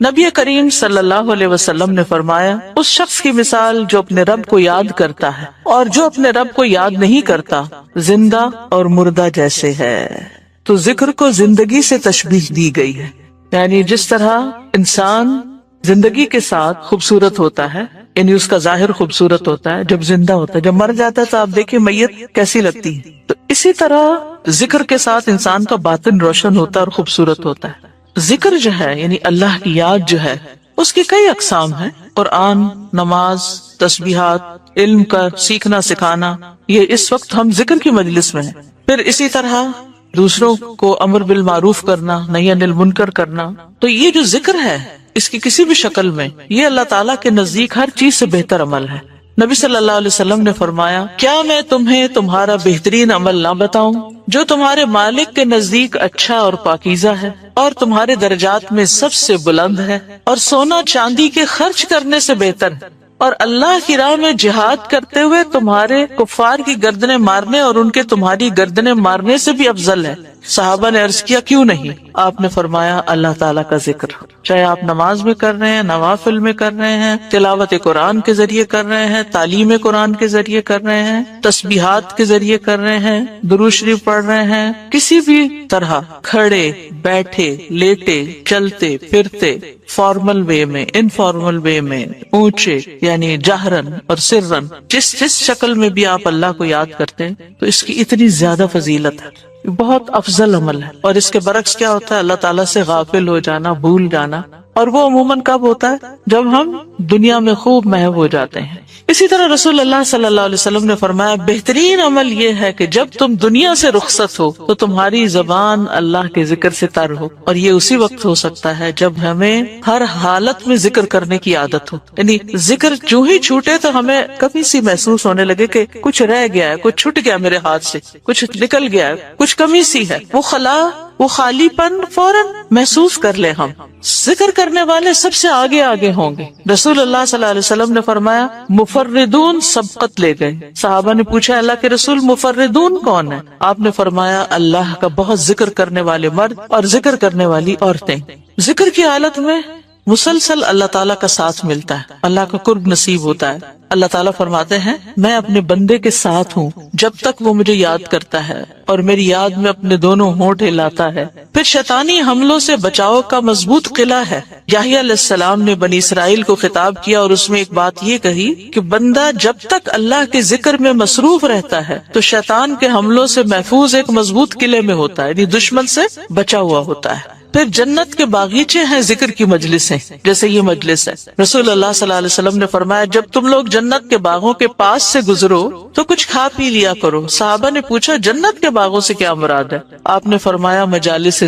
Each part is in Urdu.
نبی کریم صلی اللہ علیہ وسلم نے فرمایا، اس شخص کی مثال جو اپنے رب کو یاد کرتا ہے اور جو اپنے رب کو یاد نہیں کرتا، زندہ اور مردہ جیسے ہے۔ تو ذکر کو زندگی سے تشبیہ دی گئی ہے، یعنی جس طرح انسان زندگی کے ساتھ خوبصورت ہوتا ہے، یعنی اس کا ظاہر خوبصورت ہوتا ہے جب زندہ ہوتا ہے، جب مر جاتا ہے تو آپ دیکھیں میت کیسی لگتی ہے، تو اسی طرح ذکر کے ساتھ انسان کا باطن روشن ہوتا ہے اور خوبصورت ہوتا ہے۔ ذکر جو ہے یعنی اللہ کی یاد جو ہے، اس کی کئی اقسام ہیں، قرآن، نماز، تسبیحات، علم کا سیکھنا سکھانا، یہ اس وقت ہم ذکر کی مجلس میں ہیں۔ پھر اسی طرح دوسروں کو امر بالمعروف کرنا، نہی عن المنکر کرنا، تو یہ جو ذکر ہے اس کی کسی بھی شکل میں، یہ اللہ تعالیٰ کے نزدیک ہر چیز سے بہتر عمل ہے۔ نبی صلی اللہ علیہ وسلم نے فرمایا، کیا میں تمہیں تمہارا بہترین عمل نہ بتاؤں جو تمہارے مالک کے نزدیک اچھا اور پاکیزہ ہے اور تمہارے درجات میں سب سے بلند ہے اور سونا چاندی کے خرچ کرنے سے بہتر ہے اور اللہ کی راہ میں جہاد کرتے ہوئے تمہارے کفار کی گردنیں مارنے اور ان کے تمہاری گردنیں مارنے سے بھی افضل ہے؟ صحابہ نے عرض کیا، کیوں نہیں؟ آپ نے فرمایا، اللہ تعالیٰ کا ذکر، چاہے آپ نماز میں کر رہے ہیں، نوافل میں کر رہے ہیں، تلاوت قرآن کے ذریعے کر رہے ہیں، تعلیم قرآن کے ذریعے کر رہے ہیں، تسبیحات کے ذریعے کر رہے ہیں، درود شریف پڑھ رہے ہیں، کسی بھی طرح کھڑے، بیٹھے، لیٹے، چلتے پھرتے، فارمل وے میں، انفارمل وے میں، اونچے یعنی جہرن اور سرن، جس شکل میں بھی آپ اللہ کو یاد کرتے ہیں تو اس کی اتنی زیادہ فضیلت ہے، بہت افضل عمل ہے۔ اور اس کے برعکس کیا ہوتا ہے؟ اللہ تعالیٰ سے غافل ہو جانا، بھول جانا، اور وہ عموماً کب ہوتا ہے؟ جب ہم دنیا میں خوب محو ہو جاتے ہیں۔ اسی طرح رسول اللہ صلی اللہ علیہ وسلم نے فرمایا، بہترین عمل یہ ہے کہ جب تم دنیا سے رخصت ہو تو تمہاری زبان اللہ کے ذکر سے تر ہو، اور یہ اسی وقت ہو سکتا ہے جب ہمیں ہر حالت میں ذکر کرنے کی عادت ہو، یعنی ذکر جو ہی چھوٹے تو ہمیں کبھی سی محسوس ہونے لگے کہ کچھ رہ گیا ہے، کچھ چھٹ گیا میرے ہاتھ سے، کچھ نکل گیا ہے، کچھ کمی سی ہے، وہ خالی پن فوراً محسوس کر لے۔ ہم ذکر کرنے والے سب سے آگے آگے ہوں گے۔ رسول اللہ صلی اللہ علیہ وسلم نے فرمایا، مفردون سبقت لے گئے۔ صحابہ نے پوچھا، اللہ کے رسول مفردون کون ہے؟ آپ نے فرمایا، اللہ کا بہت ذکر کرنے والے مرد اور ذکر کرنے والی عورتیں۔ ذکر کی حالت میں مسلسل اللہ تعالیٰ کا ساتھ ملتا ہے، اللہ کا قرب نصیب ہوتا ہے۔ اللہ تعالیٰ فرماتے ہیں، میں اپنے بندے کے ساتھ ہوں جب تک وہ مجھے یاد کرتا ہے اور میری یاد میں اپنے دونوں ہونٹ ہلاتا ہے۔ پھر شیطانی حملوں سے بچاؤ کا مضبوط قلعہ ہے۔ یحییٰ علیہ السلام نے بنی اسرائیل کو خطاب کیا اور اس میں ایک بات یہ کہی کہ بندہ جب تک اللہ کے ذکر میں مصروف رہتا ہے تو شیطان کے حملوں سے محفوظ ایک مضبوط قلعے میں ہوتا ہے، یعنی دشمن سے بچا ہوا ہوتا ہے۔ پھر جنت کے باغیچے ہیں ذکر کی مجلسیں، جیسے یہ مجلس ہے۔ رسول اللہ صلی اللہ علیہ وسلم نے فرمایا، جب تم لوگ جنت کے باغوں کے پاس سے گزرو تو کچھ کھا پی لیا کرو۔ صحابہ نے پوچھا، جنت کے باغوں سے کیا مراد ہے؟ آپ نے فرمایا، مجالس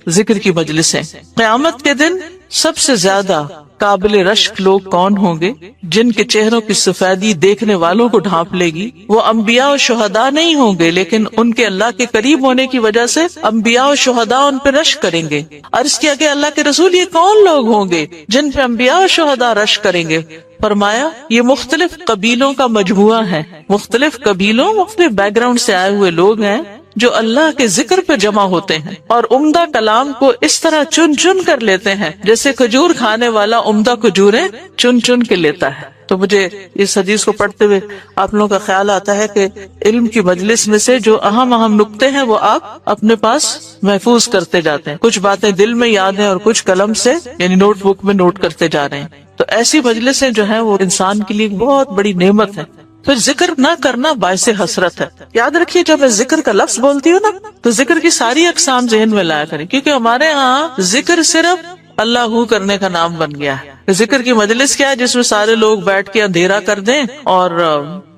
ذکر کی مجلسیں۔ قیامت کے دن سب سے زیادہ قابل رشک لوگ کون ہوں گے؟ جن کے چہروں کی سفیدی دیکھنے والوں کو ڈھانپ لے گی۔ وہ انبیاء و شہداء نہیں ہوں گے، لیکن ان کے اللہ کے قریب ہونے کی وجہ سے انبیاء و شہداء ان پہ رشک کریں گے۔ عرض کیا کہ اللہ کے رسول، یہ کون لوگ ہوں گے جن پہ انبیاء و شہداء رشک کریں گے؟ فرمایا، یہ مختلف قبیلوں کا مجموعہ ہے، مختلف قبیلوں، مختلف بیک گراؤنڈ سے آئے ہوئے لوگ ہیں جو اللہ کے ذکر پہ جمع ہوتے ہیں اور عمدہ کلام کو اس طرح چن چن کر لیتے ہیں جیسے کھجور کھانے والا عمدہ کھجوریں چن چن کے لیتا ہے۔ تو مجھے اس حدیث کو پڑھتے ہوئے آپ لوگوں کا خیال آتا ہے کہ علم کی مجلس میں سے جو اہم نکتے ہیں وہ آپ اپنے پاس محفوظ کرتے جاتے ہیں، کچھ باتیں دل میں یاد ہیں اور کچھ قلم سے یعنی نوٹ بک میں نوٹ کرتے جا رہے ہیں۔ تو ایسی مجلسیں جو ہیں وہ انسان کے لیے بہت بڑی نعمت ہے۔ پھر ذکر نہ کرنا باعث حسرت ہے۔ یاد رکھیے، جب میں ذکر کا لفظ بولتی ہوں نا تو ذکر کی ساری اقسام ذہن میں لایا کریں، کیونکہ ہمارے ہاں ذکر صرف اللہ ہو کرنے کا نام بن گیا ہے۔ ذکر کی مجلس کیا ہے؟ جس میں سارے لوگ بیٹھ کے اندھیرا کر دیں اور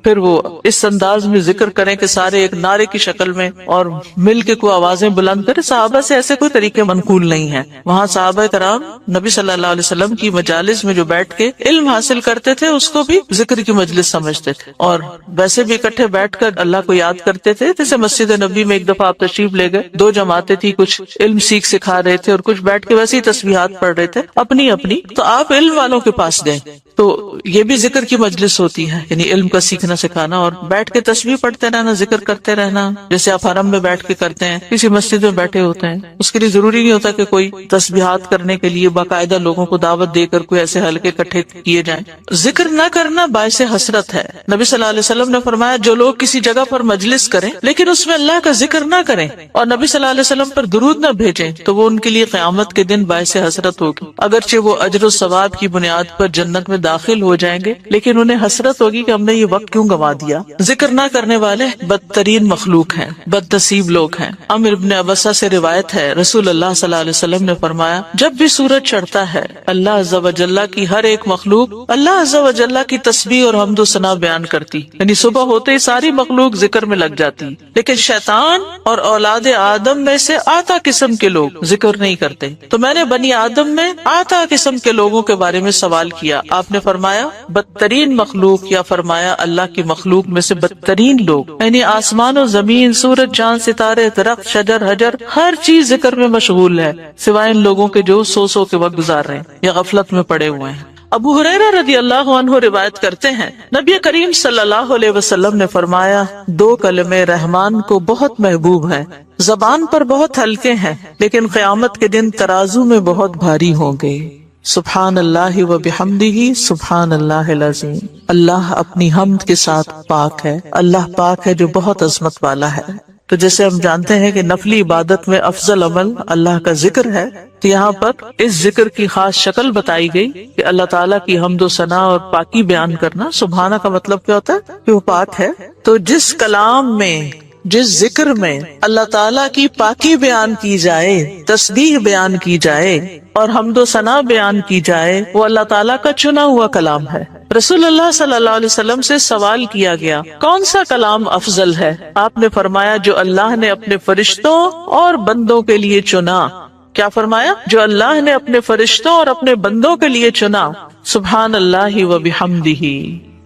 پھر وہ اس انداز میں ذکر کریں کہ سارے ایک نعرے کی شکل میں اور مل کے کوئی آوازیں بلند کرے۔ صحابہ سے ایسے کوئی طریقے منقول نہیں ہیں۔ وہاں صحابہ کرام نبی صلی اللہ علیہ وسلم کی مجالس میں جو بیٹھ کے علم حاصل کرتے تھے اس کو بھی ذکر کی مجلس سمجھتے تھے، اور ویسے بھی اکٹھے بیٹھ کر اللہ کو یاد کرتے تھے۔ جیسے مسجد نبی میں ایک دفعہ آپ تشریف لے گئے، دو جماعتیں تھی، کچھ علم سیکھ سکھا رہے تھے اور کچھ بیٹھ کے ویسے ہی تسبیحات پڑھ رہے تھے اپنی اپنی، تو آپ علم والوں کے پاس گئے تو یہ بھی ذکر کی مجلس ہوتی ہے، یعنی علم کا سیکھنا سکھانا، اور بیٹھ کے تسبیح پڑھتے رہنا، ذکر کرتے رہنا، جیسے آپ حرم میں بیٹھ کے کرتے ہیں، کسی مسجد میں بیٹھے ہوتے ہیں، اس کے لیے ضروری نہیں ہوتا کہ کوئی تسبیحات کرنے کے لیے باقاعدہ لوگوں کو دعوت دے کر کوئی ایسے حلقے اکٹھے کیے جائیں۔ ذکر نہ کرنا باعث حسرت ہے۔ نبی صلی اللہ علیہ وسلم نے فرمایا جو لوگ کسی جگہ پر مجلس کریں لیکن اس میں اللہ کا ذکر نہ کریں اور نبی صلی اللہ علیہ وسلم پر درود نہ بھیجیں تو وہ ان کے لیے قیامت کے دن باعث حسرت ہوگی۔ اگرچہ وہ اجر و ثواب کی بنیاد پر جنت میں داخل ہو جائیں گے لیکن انہیں حسرت ہوگی کہ ہم نے یہ وقت کیوں گنوا دیا۔ ذکر نہ کرنے والے بدترین مخلوق ہیں، بد نصیب لوگ ہیں۔ عمر ابن ابسہ سے روایت ہے، رسول اللہ صلی اللہ علیہ وسلم نے فرمایا جب بھی سورج چڑھتا ہے اللہ عز و جل کی ہر ایک مخلوق اللہ عز و جل کی تسبیح اور حمد و ثنا بیان کرتی، یعنی صبح ہوتے ہی ساری مخلوق ذکر میں لگ جاتی، لیکن شیطان اور اولاد آدم میں سے آتا قسم کے لوگ ذکر نہیں کرتے۔ تو میں نے بنی آدم میں آتا قسم کے لوگوں کے بارے میں سوال کیا، آپ نے فرمایا بدترین مخلوق، یا فرمایا اللہ کی مخلوق میں سے بدترین لوگ، یعنی آسمان و زمین، سورج چاند ستارے درخت شجر حجر ہر چیز ذکر میں مشغول ہے سوائے ان لوگوں کے جو سو کے وقت گزار رہے ہیں یا غفلت میں پڑے ہوئے ہیں۔ ابو ہریرہ رضی اللہ عنہ روایت کرتے ہیں نبی کریم صلی اللہ علیہ وسلم نے فرمایا دو کلمے رحمان کو بہت محبوب ہیں، زبان پر بہت ہلکے ہیں لیکن قیامت کے دن ترازو میں بہت بھاری ہوں گے۔ سبحان اللہ و بحمدہ سبحان اللہ العظیم۔ اللہ اپنی حمد کے ساتھ پاک ہے، اللہ پاک ہے جو بہت عظمت والا ہے۔ تو جیسے ہم جانتے ہیں کہ نفلی عبادت میں افضل عمل اللہ کا ذکر ہے، تو یہاں پر اس ذکر کی خاص شکل بتائی گئی کہ اللہ تعالیٰ کی حمد و ثنا اور پاکی بیان کرنا۔ سبحانہ کا مطلب کیا ہوتا ہے کہ وہ پاک ہے۔ تو جس کلام میں، جس ذکر میں اللہ تعالیٰ کی پاکی بیان کی جائے، تسبیح بیان کی جائے اور حمد و ثنا بیان کی جائے، وہ اللہ تعالیٰ کا چنا ہوا کلام ہے۔ رسول اللہ صلی اللہ علیہ وسلم سے سوال کیا گیا کون سا کلام افضل ہے؟ آپ نے فرمایا جو اللہ نے اپنے فرشتوں اور بندوں کے لیے چنا۔ کیا فرمایا؟ جو اللہ نے اپنے فرشتوں اور اپنے بندوں کے لیے چنا۔ سبحان اللہ و بحمدہ،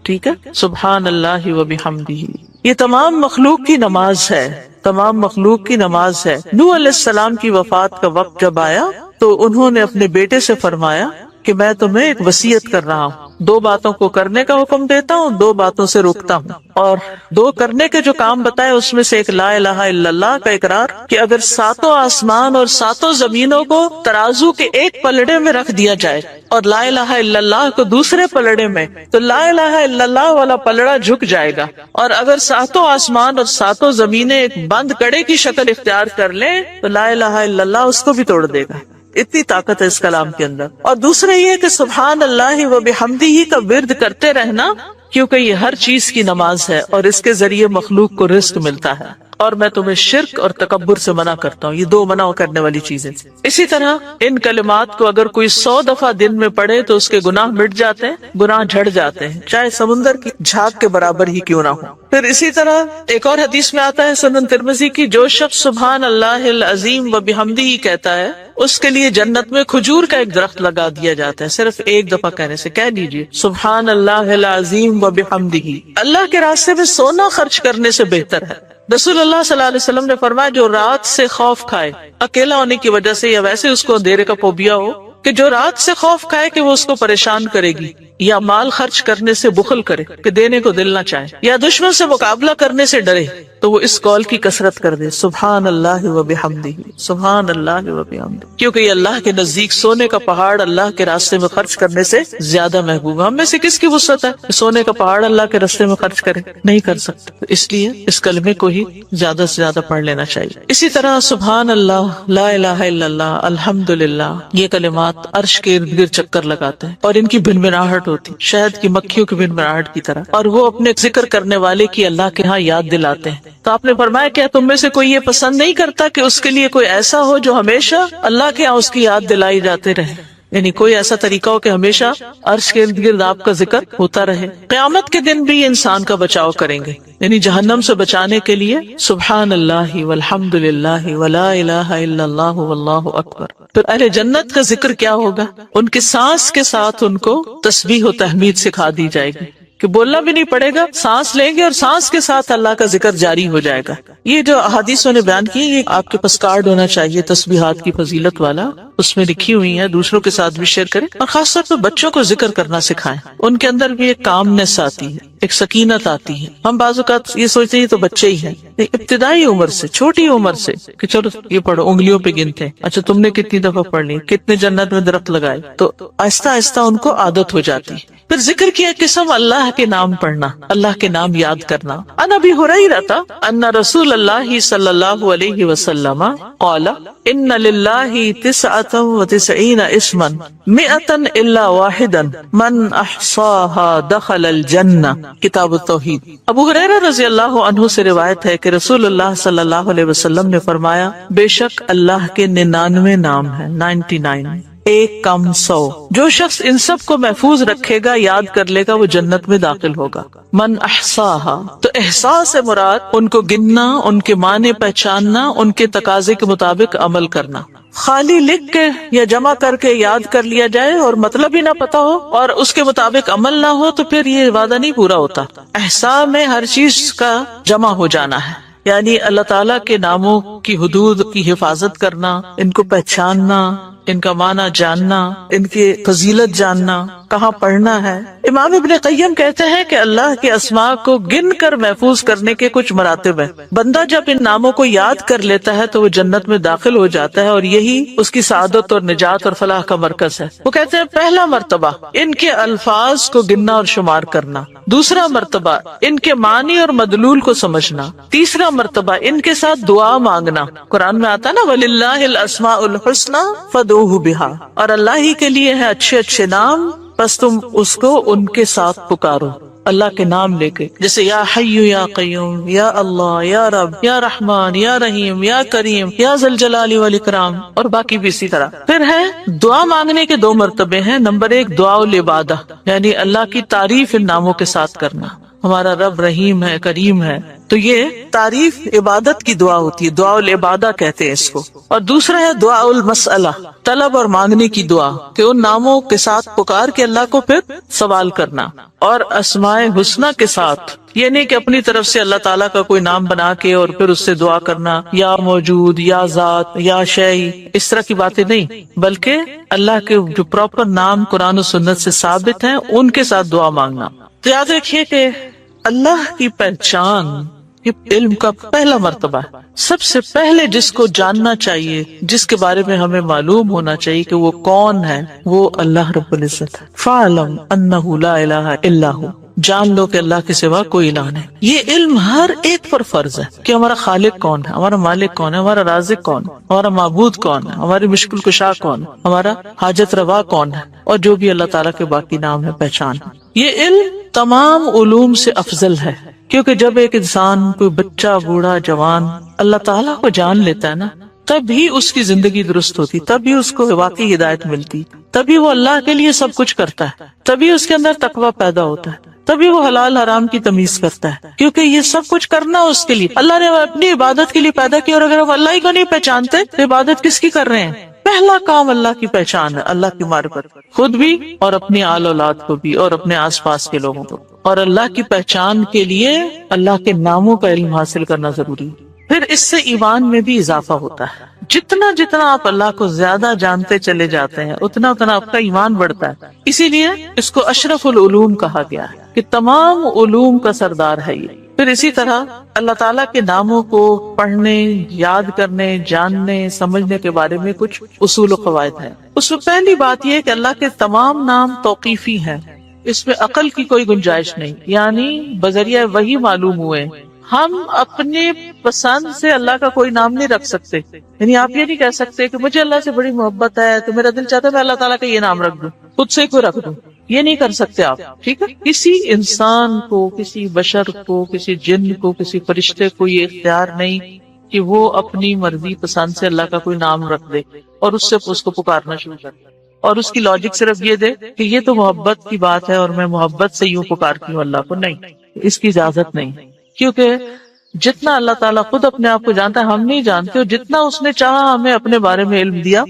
ٹھیک ہے، سبحان اللہ و بحمدہ۔ یہ تمام مخلوق کی نماز ہے، تمام مخلوق کی نماز ہے۔ نوح علیہ السلام کی وفات کا وقت جب آیا تو انہوں نے اپنے بیٹے سے فرمایا کہ میں تمہیں ایک وصیت کر رہا ہوں، دو باتوں کو کرنے کا حکم دیتا ہوں، دو باتوں سے روکتا ہوں، اور دو کرنے کے جو کام بتائے اس میں سے ایک لا الہ الا اللہ کا اقرار، کہ اگر ساتوں آسمان اور ساتوں زمینوں کو ترازو کے ایک پلڑے میں رکھ دیا جائے اور لا الہ الا اللہ کو دوسرے پلڑے میں، تو لا الہ الا اللہ والا پلڑا جھک جائے گا، اور اگر ساتوں آسمان اور ساتوں زمینیں ایک بند کڑے کی شکل اختیار کر لیں تو لا الہ الا اللہ اس کو بھی توڑ دے گا۔ اتنی طاقت ہے اس کلام کے اندر۔ اور دوسرا یہ کہ سبحان اللہ و بحمدہ کا ورد کرتے رہنا، کیونکہ یہ ہر چیز کی نماز ہے اور اس کے ذریعے مخلوق کو رزق ملتا ہے۔ اور میں تمہیں شرک اور تکبر سے منع کرتا ہوں، یہ دو منع کرنے والی چیزیں۔ اسی طرح ان کلمات کو اگر کوئی 100 دفعہ دن میں پڑھے تو اس کے گناہ مٹ جاتے ہیں، گناہ جھڑ جاتے ہیں، چاہے سمندر کی جھاگ کے برابر ہی کیوں نہ ہو۔ پھر اسی طرح ایک اور حدیث میں آتا ہے سنن ترمذی کی، جو شخص سبحان اللہ العظیم و بحمدہ کہتا ہے اس کے لیے جنت میں کھجور کا ایک درخت لگا دیا جاتا ہے، صرف ایک دفعہ کہنے سے۔ کہہ دیجئے سبحان اللہ العظیم و بحمدہ۔ اللہ کے راستے میں سونا خرچ کرنے سے بہتر ہے۔ رسول اللہ صلی اللہ علیہ وسلم نے فرمایا جو رات سے خوف کھائے، اکیلا ہونے کی وجہ سے یا ویسے اس کو اندھیرے کا فوبیا ہو، کہ جو رات سے خوف کھائے کہ وہ اس کو پریشان کرے گی، یا مال خرچ کرنے سے بخل کرے کہ دینے کو دل نہ چاہے، یا دشمن سے مقابلہ کرنے سے ڈرے، تو وہ اس قول کی کثرت کر دے سبحان اللہ و بحمدہ، سبحان اللہ و بحمدہ، کیونکہ یہ اللہ کے نزدیک سونے کا پہاڑ اللہ کے راستے میں خرچ کرنے سے زیادہ محبوب ہے۔ ہم میں سے کس کی وسعت ہے کہ سونے کا پہاڑ اللہ کے راستے میں خرچ کرے؟ نہیں کر سکتے، اس لیے اس کلمے کو ہی زیادہ سے زیادہ پڑھ لینا چاہیے۔ اسی طرح سبحان اللہ، لا الہ الا اللہ، الحمدللہ، یہ کلمات عرش کے ارد گرد چکر لگاتے ہیں اور ان کی بھنبھناہٹ ہوتی، شہد کی مکھیوں کی بھنبھناہٹ کی طرح، اور وہ اپنے ذکر کرنے والے کی اللہ کے ہاں یاد دلاتے ہیں۔ تو آپ نے فرمایا کیا تم میں سے کوئی یہ پسند نہیں کرتا کہ اس کے لیے کوئی ایسا ہو جو ہمیشہ اللہ کے ہاں اس کی یاد دلائی جاتے رہے، یعنی کوئی ایسا طریقہ ہو کہ ہمیشہ عرش کے ارد گرد آپ کا ذکر ہوتا رہے۔ قیامت کے دن بھی انسان کا بچاؤ کریں گے، یعنی جہنم سے بچانے کے لیے سبحان اللہ والحمد للہ ولا الہ الا اللہ واللہ اکبر۔ پھر اہل جنت کا ذکر کیا ہوگا؟ ان کے سانس کے ساتھ ان کو تسبیح و تحمید سکھا دی جائے گی، کہ بولنا بھی نہیں پڑے گا، سانس لیں گے اور سانس کے ساتھ اللہ کا ذکر جاری ہو جائے گا۔ یہ جو احادیثوں نے بیان کی، یہ آپ کے پاس کارڈ ہونا چاہیے تسبیحات کی فضیلت والا، اس میں لکھی ہوئی ہے، دوسروں کے ساتھ بھی شیئر کریں، اور خاص طور پہ بچوں کو ذکر کرنا سکھائیں۔ ان کے اندر بھی ایک کامنس آتی ہے، ایک سکینت آتی ہے۔ ہم بعض اوقات یہ سوچتے ہیں یہ تو بچے ہی ہیں، ابتدائی عمر سے، چھوٹی عمر سے کہ چلو یہ پڑھو، انگلیوں پہ گنتے ہیں، اچھا تم نے کتنی دفعہ پڑھ لی، کتنے جنت میں درخت لگائے، تو آہستہ آہستہ ان کو عادت ہو جاتی ہے۔ پھر ذکر کی ایک قسم اللہ کے نام پڑھنا، اللہ کے نام یاد کرنا۔ عن ابی ہریرہ ان رسول اللہ صلی اللہ علیہ وسلم قال ان للہ 99 اسما 100 الا واحدا من احصاها دخل الجنہ، کتاب التوحید۔ ابو ہریرہ رضی اللہ عنہ سے روایت ہے کہ رسول اللہ صلی اللہ علیہ وسلم نے فرمایا، بے شک اللہ کے 99 نام ہیں، 99، ایک کم 100۔ جو شخص ان سب کو محفوظ رکھے گا، یاد کر لے گا، وہ جنت میں داخل ہوگا۔ من احصاها، تو احصاء سے مراد ان کو گننا، ان کے معنی پہچاننا، ان کے تقاضے کے مطابق عمل کرنا۔ خالی لکھ کے یا جمع کر کے یاد کر لیا جائے اور مطلب ہی نہ پتا ہو اور اس کے مطابق عمل نہ ہو تو پھر یہ وعدہ نہیں پورا ہوتا۔ احصاء میں ہر چیز کا جمع ہو جانا ہے، یعنی اللہ تعالیٰ کے ناموں کی حدود کی حفاظت کرنا، ان کو پہچاننا، ان کا معنی جاننا، ان کی فضیلت جاننا، کہاں پڑھنا ہے۔ امام ابن قیم کہتے ہیں کہ اللہ کے اسماء کو گن کر محفوظ کرنے کے کچھ مراتب ہیں۔ بندہ جب ان ناموں کو یاد کر لیتا ہے تو وہ جنت میں داخل ہو جاتا ہے، اور یہی اس کی سعادت اور نجات اور فلاح کا مرکز ہے۔ وہ کہتے ہیں پہلا مرتبہ ان کے الفاظ کو گننا اور شمار کرنا، دوسرا مرتبہ ان کے معنی اور مدلول کو سمجھنا، تیسرا مرتبہ ان کے ساتھ دعا مانگنا۔ قرآن میں آتا نا وَلِلَّهِ الْأَسْمَاءُ الْحُسْنَى فَادْعُوهُ بِهَا، اور اللہ ہی کے لیے ہے اچھے اچھے نام، بس تم اس کو ان کے ساتھ پکارو، اللہ کے نام لے کے، جیسے یا حی یا قیوم، یا اللہ، یا رب، یا رحمان، یا رحیم، یا کریم، یا ذی الجلال والاکرام، اور باقی بھی اسی طرح۔ پھر ہے دعا مانگنے کے 2 مرتبے ہیں۔ نمبر 1 دعا العبادہ، یعنی اللہ کی تعریف ان ناموں کے ساتھ کرنا، ہمارا رب رحیم ہے، کریم ہے، تو یہ تعریف عبادت کی دعا ہوتی ہے، دعا العبادہ کہتے ہیں اس کو۔ اور دوسرا ہے دعا المسئلہ، طلب اور مانگنے کی دعا، کہ ان ناموں کے ساتھ پکار کے اللہ کو پھر سوال کرنا۔ اور اسماء حسنہ کے ساتھ، یہ نہیں کہ اپنی طرف سے اللہ تعالیٰ کا کوئی نام بنا کے اور پھر اس سے دعا کرنا، یا موجود، یا ذات، یا شیء، اس طرح کی باتیں نہیں، بلکہ اللہ کے جو پراپر نام قرآن و سنت سے ثابت ہیں ان کے ساتھ دعا مانگنا۔ تو یاد رکھیے کہ اللہ کی پہچان یہ علم کا پہلا مرتبہ ہے۔ سب سے پہلے جس کو جاننا چاہیے، جس کے بارے میں ہمیں معلوم ہونا چاہیے کہ وہ کون ہے، وہ اللہ رب العزت ہے۔ فَاعْلَمْ أَنَّهُ لَا إِلَٰهَ إِلَّا هُوَ، جان لو کہ اللہ کے سوا کوئی الہ نہیں۔ یہ علم ہر ایک پر فرض ہے کہ ہمارا خالق کون ہے، ہمارا مالک کون ہے، ہمارا رازق کون ہے، ہمارا معبود کون ہے، ہماری مشکل کشا کون ہے، ہمارا حاجت روا کون ہے، اور جو بھی اللہ تعالیٰ کے باقی نام ہے، پہچان ہے۔ یہ علم تمام علوم سے افضل ہے، کیونکہ جب ایک انسان، کوئی بچہ، بوڑھا، جوان اللہ تعالیٰ کو جان لیتا ہے نا، تب ہی اس کی زندگی درست ہوتی، تب ہی اس کو واقعی ہدایت ملتی، تبھی وہ اللہ کے لیے سب کچھ کرتا ہے، تبھی اس کے اندر تقوی پیدا ہوتا ہے، تبھی وہ حلال حرام کی تمیز کرتا ہے، کیونکہ یہ سب کچھ کرنا اس کے لیے اللہ نے اپنی عبادت کے لیے پیدا کیا، اور اگر ہم اللہ ہی کو نہیں پہچانتے تو عبادت کس کی کر رہے ہیں؟ پہلا کام اللہ کی پہچان ہے، اللہ کی معرفت، خود بھی اور اپنی آل اولاد کو بھی اور اپنے آس پاس کے لوگوں کو۔ اور اللہ کی پہچان کے لیے اللہ کے ناموں کا علم حاصل کرنا ضروری ہے۔ پھر اس سے ایمان میں بھی اضافہ ہوتا ہے، جتنا جتنا آپ اللہ کو زیادہ جانتے چلے جاتے ہیں اتنا اتنا آپ کا ایمان بڑھتا ہے۔ اسی لیے اس کو اشرف العلوم کہا گیا ہے کہ تمام علوم کا سردار ہے یہ۔ پھر اسی طرح اللہ تعالیٰ کے ناموں کو پڑھنے، یاد کرنے، جاننے، سمجھنے کے بارے میں کچھ اصول و قواعد ہیں۔ اس میں پہلی بات یہ ہے کہ اللہ کے تمام نام توقیفی ہیں، اس میں عقل کی کوئی گنجائش نہیں، یعنی بذریعہ وحی معلوم ہوئے۔ ہم اپنے پسند سے اللہ کا کوئی نام نہیں رکھ سکتے، یعنی آپ یہ نہیں کہہ سکتے کہ مجھے اللہ سے بڑی محبت ہے تو میرا دل چاہتا ہے میں اللہ تعالیٰ کا یہ نام رکھ دوں، خود سے کوئی رکھ دوں، یہ نہیں کر سکتے آپ، ٹھیک ہے؟ کسی انسان کو، کسی بشر کو، کسی جن کو، کسی فرشتے کو یہ اختیار نہیں کہ وہ اپنی مرضی پسند سے اللہ کا کوئی نام رکھ دے اور اس سے اس کو پکارنا شروع کر دے، اور اس کی لاجک صرف یہ دے کہ یہ تو محبت کی بات ہے اور میں محبت سے یوں پکارتی ہوں اللہ کو۔ نہیں، اس کی اجازت نہیں، کیونکہ جتنا اللہ تعالیٰ خود اپنے آپ کو جانتا ہے ہم نہیں جانتے، اور جتنا اس نے چاہا ہمیں اپنے بارے میں علم دیا،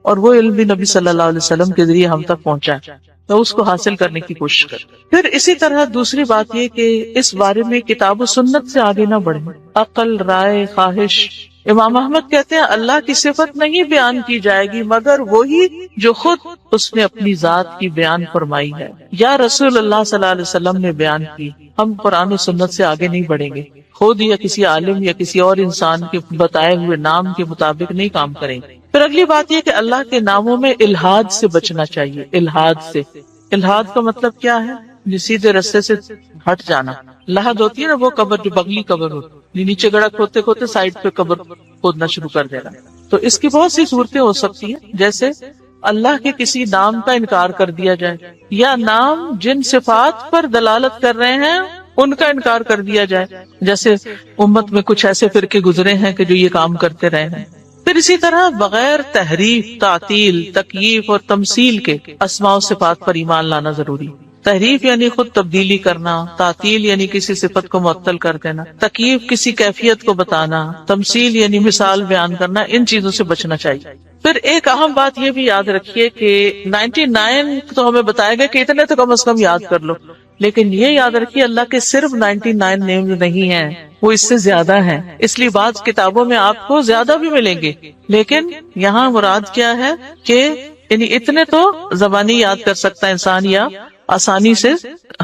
اور وہ علم بھی نبی صلی اللہ علیہ وسلم کے ذریعے ہم تک پہنچا ہے۔ تو اس کو حاصل کرنے کی کوشش کریں. پھر اسی طرح دوسری بات یہ کہ اس بارے میں کتاب و سنت سے آگے نہ بڑھیں. عقل، رائے، خواہش. امام احمد کہتے ہیں اللہ کی صفت نہیں بیان کی جائے گی مگر وہی جو خود اس نے اپنی ذات کی بیان فرمائی ہے یا رسول اللہ صلی اللہ علیہ وسلم نے بیان کی. ہم قرآن و سنت سے آگے نہیں بڑھیں گے، خود یا کسی عالم یا کسی اور انسان کے بتائے ہوئے نام کے مطابق نہیں کام کریں گے. پھر اگلی بات یہ کہ اللہ کے ناموں میں الحاد سے بچنا چاہیے. الحاد سے، الحاد کا مطلب کیا ہے؟ جو سیدھے رستے سے ہٹ جانا. لحد ہوتی ہے نا وہ قبر جو بغلی قبر ہوتی، نیچے گڑھا کھودتے کھودتے سائڈ پہ قبر کھودنا شروع کر دینا. تو اس کی بہت سی صورتیں ہو سکتی ہیں، جیسے اللہ کے کسی نام کا انکار کر دیا جائے یا نام جن صفات پر دلالت کر رہے ہیں ان کا انکار کر دیا جائے. جیسے امت میں کچھ ایسے فرقے گزرے ہیں کہ جو یہ کام کرتے رہے ہیں. پھر اسی طرح بغیر تحریف، تعطیل، تکییف اور تمثیل کے اسماء و صفات پر ایمان لانا ضروری. تحریف یعنی خود تبدیلی کرنا، تعطیل یعنی کسی صفت کو معطل کر دینا، تکییف کسی کیفیت کو بتانا، تمثیل یعنی مثال بیان کرنا. ان چیزوں سے بچنا چاہیے. پھر ایک اہم بات یہ بھی یاد رکھیے کہ 99 تو ہمیں بتایا گیا کہ اتنے تو کم از کم یاد کر لو، لیکن یہ یاد رکھیے اللہ کے صرف 99 نیمز نہیں ہیں، وہ اس سے زیادہ ہیں. اس لیے بعض کتابوں میں آپ کو زیادہ بھی ملیں گے، لیکن یہاں مراد کیا ہے کہ یعنی اتنے تو زبانی یاد کر سکتا ہے انسان یا آسانی سے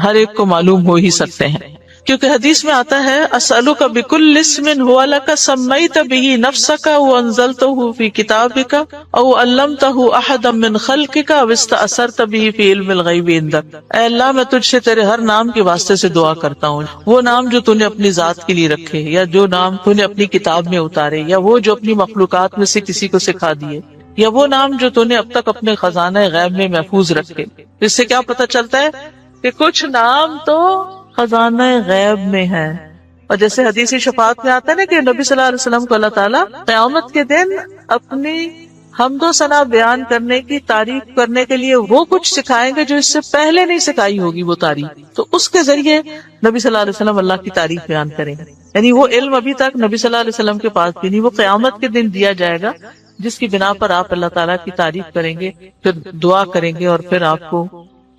ہر ایک کو معلوم ہو ہی سکتے ہیں. کیونکہ حدیث میں آتا ہے اسألک بکل اسم هو لک سمیت به نفسک وانزلته فی کتابک او علمته احدا من خلقک او استأثرت به فی علم الغیب عندک. اے اللہ میں تجھ سے تیرے ہر نام کے واسطے سے دعا کرتا ہوں، وہ نام جو تو نے اپنی ذات کے لیے رکھے یا جو نام تو نے اپنی کتاب میں اتارے یا وہ جو اپنی مخلوقات میں سے کسی کو سکھا دیے یا وہ نام جو تو نے اب تک اپنے خزانہ غیب میں محفوظ رکھے. اس سے کیا پتہ چلتا ہے کہ کچھ نام تو خزانہ غیب میں ہے. اور جیسے حدیث شفاعت میں آتا ہے نا کہ نبی صلی اللہ علیہ وسلم کو اللہ تعالیٰ قیامت کے دن اپنی حمد و ثنا بیان کرنے کی تعریف کرنے کے لیے وہ کچھ سکھائیں گے جو اس سے پہلے نہیں سکھائی ہوگی وہ تعریف. تو اس کے ذریعے نبی صلی اللہ علیہ وسلم اللہ کی تعریف بیان کریں گے. یعنی وہ علم ابھی تک نبی صلی اللہ علیہ وسلم کے پاس بھی نہیں، وہ قیامت کے دن دیا جائے گا، جس کی بنا پر آپ اللہ تعالیٰ کی تعریف کریں گے، پھر دعا کریں گے اور پھر آپ کو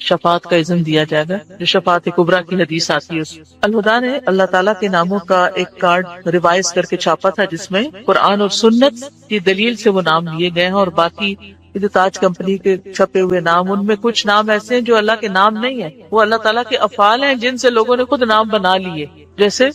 شفاعت کا اذن دیا جائے گا، جو شفاعت کبریٰ کی حدیث آتی ہے. الہدیٰ نے اللہ تعالیٰ کے ناموں کا ایک کارڈ ریوائز کر کے چھاپا تھا جس میں قرآن اور سنت کی دلیل سے وہ نام لیے گئے ہیں. اور باقی جو تاج کمپنی کے چھپے ہوئے نام، ان میں کچھ نام ایسے ہیں جو اللہ کے نام نہیں ہیں، وہ اللہ تعالیٰ کے افعال ہیں جن سے لوگوں نے خود نام بنا لیے. جیسے